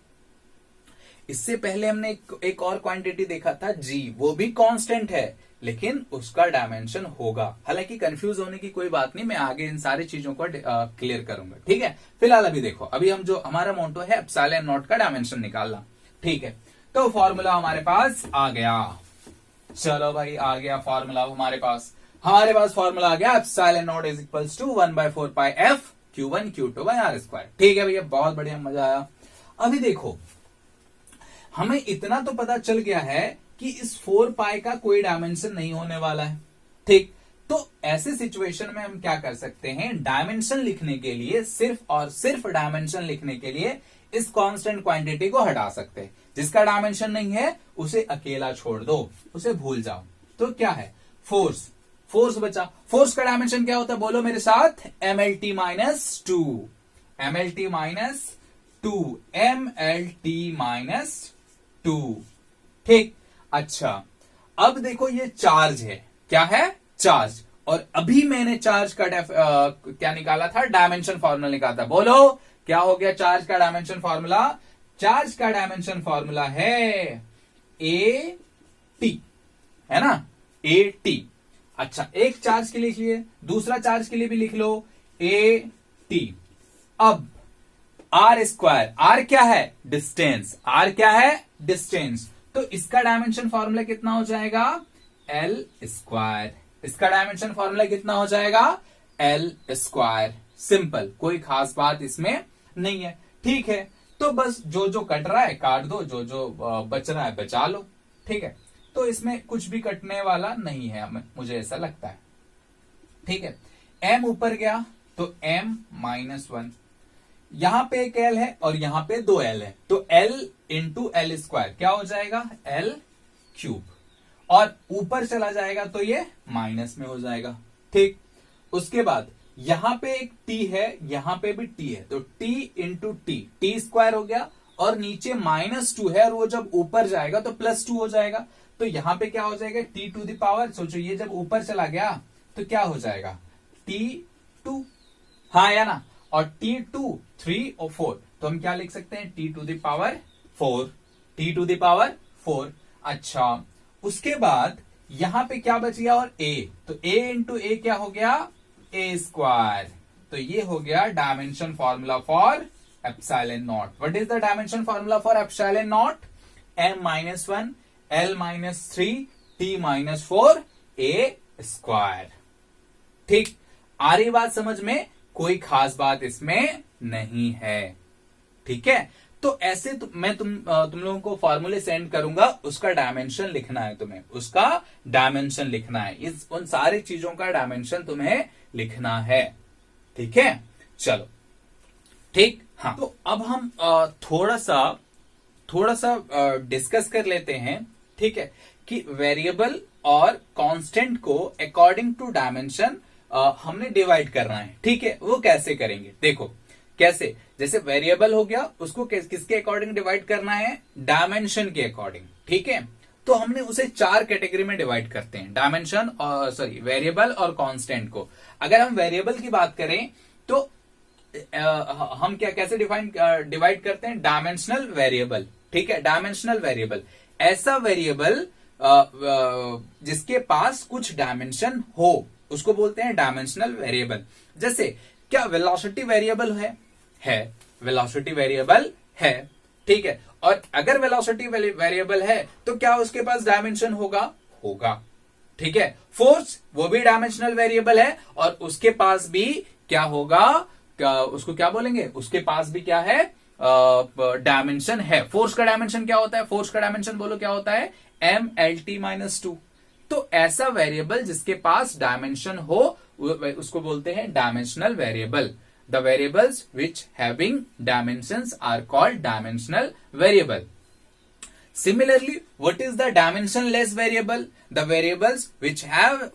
इससे पहले हमने एक और क्वांटिटी देखा था g, वो भी कांस्टेंट है, लेकिन उसका डायमेंशन होगा। हालांकि कंफ्यूज होने की कोई बात नहीं, मैं आगे इन सारी चीजों को क्लियर करूंगा, ठीक है। फिलहाल अभी देखो, अभी हम जो हमारा मोटो है एप्सिलॉन नॉट का डायमेंशन निकालना, ठीक है। तो फॉर्मूला हमारे पास आ गया, चलो भाई आ गया फॉर्मूला हमारे पास फॉर्मूला आ गया, epsilon naught is equals to 1/4 pi f Q1 Q2 by r square, ठीक है भैया, बहुत बढ़िया, मजा आया। अभी देखो, हमें इतना तो पता चल गया है कि इस 4 पाई का कोई डायमेंशन नहीं होने वाला है, ठीक। तो ऐसे सिचुएशन में हम क्या कर सकते हैं, डायमेंशन लिखने के लिए, सिर्फ और सिर्फ डायमेंशन लिखने के लिए इस कांस्टेंट क्वांटिटी को हटा सकते हैं। जिसका डायमेंशन नहीं है उसे अकेला छोड़ दो, उसे भूल जाओ। तो क्या है, फोर्स बचा। फोर्स का डायमेंशन क्या होता है, बोलो मेरे साथ, mlt minus 2, mlt minus 2, mlt minus 2, ठीक। अच्छा, अब देखो ये चार्ज है, क्या है, चार्ज, और अभी मैंने चार्ज का क्या निकाला था, डायमेंशन फॉर्मूला निकाला था, बोलो क्या हो गया चार्ज का डायमेंशन फॉर्मूला? चार्ज का डायमेंशन फॉर्मूला है AT, है ना, AT। अच्छा, एक चार्ज के लिए लिखिए, दूसरा चार्ज के लिए भी लिख लो AT। अब R स्क्वायर, R क्या है, डिस्टेंस, R क्या है, डिस्टेंस, तो इसका डायमेंशन फॉर्मूला कितना हो जाएगा, L स्क्वायर। इसका डायमेंशन फॉर्मूला कितना हो जाएगा, L स्क्वायर। सिंपल, कोई खास बात इसमें नहीं है, ठीक है। तो बस जो जो कट रहा है काट दो, जो जो बच रहा है बचा लो, ठीक है। तो इसमें कुछ भी कटने वाला नहीं है, मुझे ऐसा लगता है, ठीक है। m ऊपर गया तो m माइनस 1, यहां पे एक l है और यहां पे 2 l है, तो l इंटू एल स्क्वायर क्या हो जाएगा, l क्यूब, और ऊपर चला जाएगा तो ये माइनस में हो जाएगा, ठीक। उसके बाद यहां पे एक t है, यहां पे भी t है, तो t इंटू टी स्क्वायर हो गया, और नीचे -2 है, और वो जब ऊपर जाएगा तो +2 हो जाएगा। तो यहां पे क्या हो जाएगा, t टू द पावर, सोचो ये जब ऊपर चला गया तो क्या हो जाएगा, t2, हाँ या ना, और t2 3 और 4, तो हम क्या लिख सकते हैं, t to the power 4, t to the power 4। अच्छा, उसके बाद यहां पे क्या बच गया, और a, तो a इंटू ए क्या हो गया, a स्क्वायर। तो ये हो गया dimension formula for epsilon not. What is the dimension formula for epsilon not, m-1 l-3 t-4 a square. ठीक, आ रही बात समझ में, कोई खास बात इसमें नहीं है। ठीक है, तो ऐसे मैं तुम लोगों को फॉर्मूले सेंड करूंगा, उसका डायमेंशन लिखना है तुम्हें, उसका डायमेंशन लिखना है, उन सारी चीजों का डायमेंशन तुम्हें लिखना है। ठीक है, चलो ठीक। हाँ, तो अब हम थोड़ा सा डिस्कस कर लेते हैं, ठीक है, कि वेरिएबल और कांस्टेंट को अकॉर्डिंग टू डायमेंशन हमने डिवाइड करना है। ठीक है, वो कैसे करेंगे, देखो कैसे, जैसे वेरिएबल हो गया, उसको किसके अकॉर्डिंग डिवाइड करना है, डायमेंशन के अकॉर्डिंग। ठीक है, तो हमने उसे 4 कैटेगरी में डिवाइड करते हैं, डायमेंशन और वेरिएबल और कांस्टेंट को। अगर हम वेरिएबल की बात करें तो हम कैसे डिवाइड करते हैं, डायमेंशनल वेरिएबल। ठीक है, डायमेंशनल वेरिएबल ऐसा वेरिएबल जिसके पास कुछ डायमेंशन हो, उसको बोलते हैं डायमेंशनल वेरिएबल। जैसे क्या वेलोसिटी वेरिएबल है वेलोसिटी वेरिएबल है, ठीक है, और अगर वेलोसिटी वेरिएबल है तो क्या उसके पास डायमेंशन होगा। ठीक है, फोर्स वो भी डायमेंशनल वेरिएबल है, और उसके पास भी क्या होगा, उसको क्या बोलेंगे, उसके पास भी क्या है, डायमेंशन है। फोर्स का डायमेंशन क्या होता है, फोर्स का डायमेंशन बोलो क्या होता है, m-L-T-2। तो ऐसा वेरिएबल जिसके पास डायमेंशन हो उसको बोलते हैं dimensional variable. The variables which having dimensions are called dimensional variable. Similarly, what is the dimensionless variable? The variables which have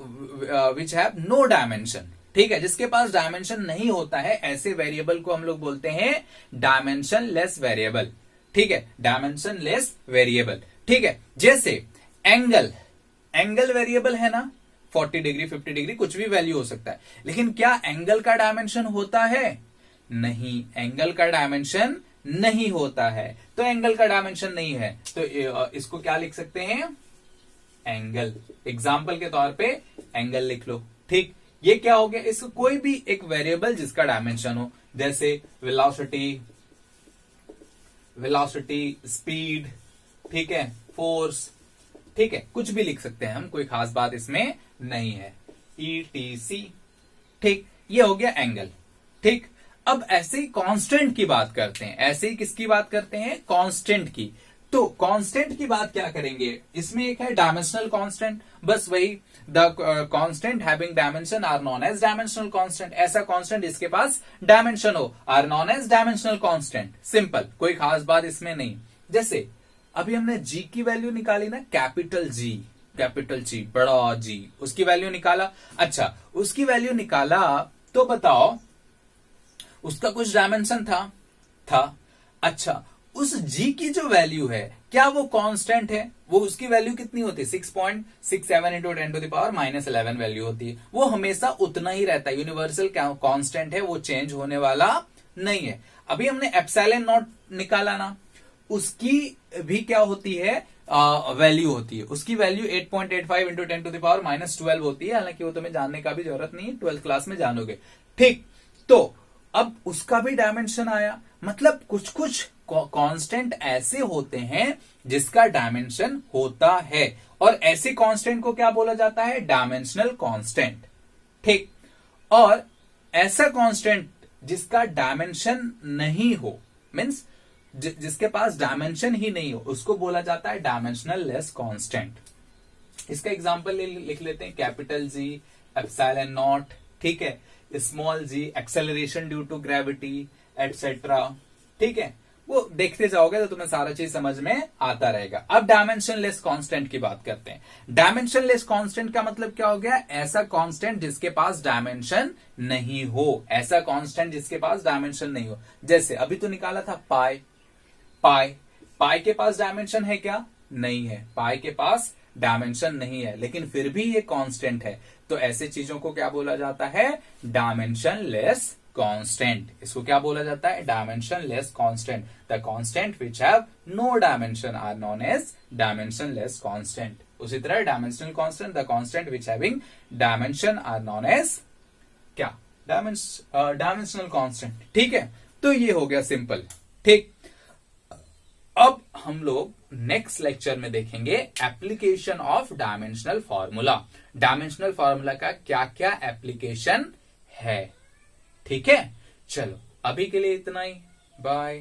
no dimension. ठीक है, जिसके पास डायमेंशन नहीं होता है, ऐसे वेरिएबल को हम लोग बोलते हैं डायमेंशनलेस वेरिएबल। ठीक है, डायमेंशनलेस वेरिएबल। ठीक है, जैसे एंगल वेरिएबल है ना, 40 डिग्री 50 डिग्री कुछ भी वैल्यू हो सकता है, लेकिन क्या एंगल का डायमेंशन होता है, नहीं, एंगल का डायमेंशन नहीं होता है। तो एंगल का डायमेंशन नहीं है तो इसको क्या लिख सकते हैं, एंगल। एग्जाम्पल के तौर पे एंगल लिख लो। ठीक, ये क्या हो गया, इसको कोई भी एक वेरिएबल जिसका डायमेंशन हो, जैसे वेलोसिटी, स्पीड, ठीक है, फोर्स, ठीक है, कुछ भी लिख सकते हैं हम, कोई खास बात इसमें नहीं है, ETC। ठीक, ये हो गया एंगल। ठीक, अब ऐसे ही कांस्टेंट की बात करते हैं, ऐसे ही किसकी बात करते हैं, कांस्टेंट की। तो कांस्टेंट की बात क्या करेंगे, इसमें एक है डायमेंशनल कांस्टेंट, बस वही, the constant having dimension are known as dimensional constant. ऐसा कांस्टेंट जिसके पास डायमेंशन हो are known as dimensional constant. Simple, कोई खास बात इसमें नहीं। जैसे अभी हमने जी की वैल्यू निकाली ना, कैपिटल जी, बड़ा जी, उसकी वैल्यू निकाला। अच्छा, उसकी वैल्यू निकाला तो बताओ उसका कुछ डायमेंशन था। अच्छा, उस g की जो वैल्यू है क्या वो कांस्टेंट है, वो उसकी वैल्यू कितनी होती है, 6.67 इंटू 10⁻11 वैल्यू होती है, वो हमेशा उतना ही रहता है, यूनिवर्सल कांस्टेंट है, वो चेंज होने वाला नहीं है। अभी हमने एप्सिलॉन नॉट निकाला ना, उसकी भी क्या होती है, वैल्यू होती है, उसकी वैल्यू 8.85 इंटू 10⁻12 होती है, हालांकि वो तुम्हें जानने का भी जरूरत नहीं है, 12th क्लास में जानोगे। ठीक, तो अब उसका भी डायमेंशन आया, मतलब कुछ कांस्टेंट ऐसे होते हैं जिसका डायमेंशन होता है, और ऐसे कांस्टेंट को क्या बोला जाता है, डायमेंशनल कांस्टेंट। ठीक, और ऐसा कांस्टेंट जिसका डायमेंशन नहीं हो, मींस जिसके पास डायमेंशन ही नहीं हो, उसको बोला जाता है डायमेंशनल लेस कांस्टेंट। इसका एग्जांपल लिख लेते हैं, कैपिटल जी, एप्सिलॉन नॉट, ठीक है, small G, acceleration due to gravity, etcetera. ठीक है, वो देखते जाओगे तो तुम्हें सारा चीज समझ में आता रहेगा। अब डायमेंशनलेस कांस्टेंट की बात करते हैं। डायमेंशनलेस कांस्टेंट का मतलब क्या हो गया? ऐसा कांस्टेंट जिसके पास डायमेंशन नहीं हो, ऐसा कांस्टेंट जिसके पास डायमेंशन नहीं हो। जैसे अभी तो निकाला था पाई, पाई के पास डायमेंशन है क्या? नहीं है, पाई के पास डायमेंशन नहीं है, लेकिन फिर भी ये कांस्टेंट है। तो ऐसे चीजों को क्या बोला जाता है? Dimensionless constant. इसको क्या बोला जाता है? Dimensionless constant. The constant which have no dimension are known as dimensionless constant. उसी तरह dimensional constant, the constant which having dimension are known as क्या? Dimensional constant. ठीक है, तो ये हो गया सिंपल। ठीक, अब हम लोग नेक्स्ट लेक्चर में देखेंगे application of dimensional formula. Dimensional formula का क्या क्या एप्लीकेशन है। ठीक है, चलो अभी के लिए इतना ही, बाय।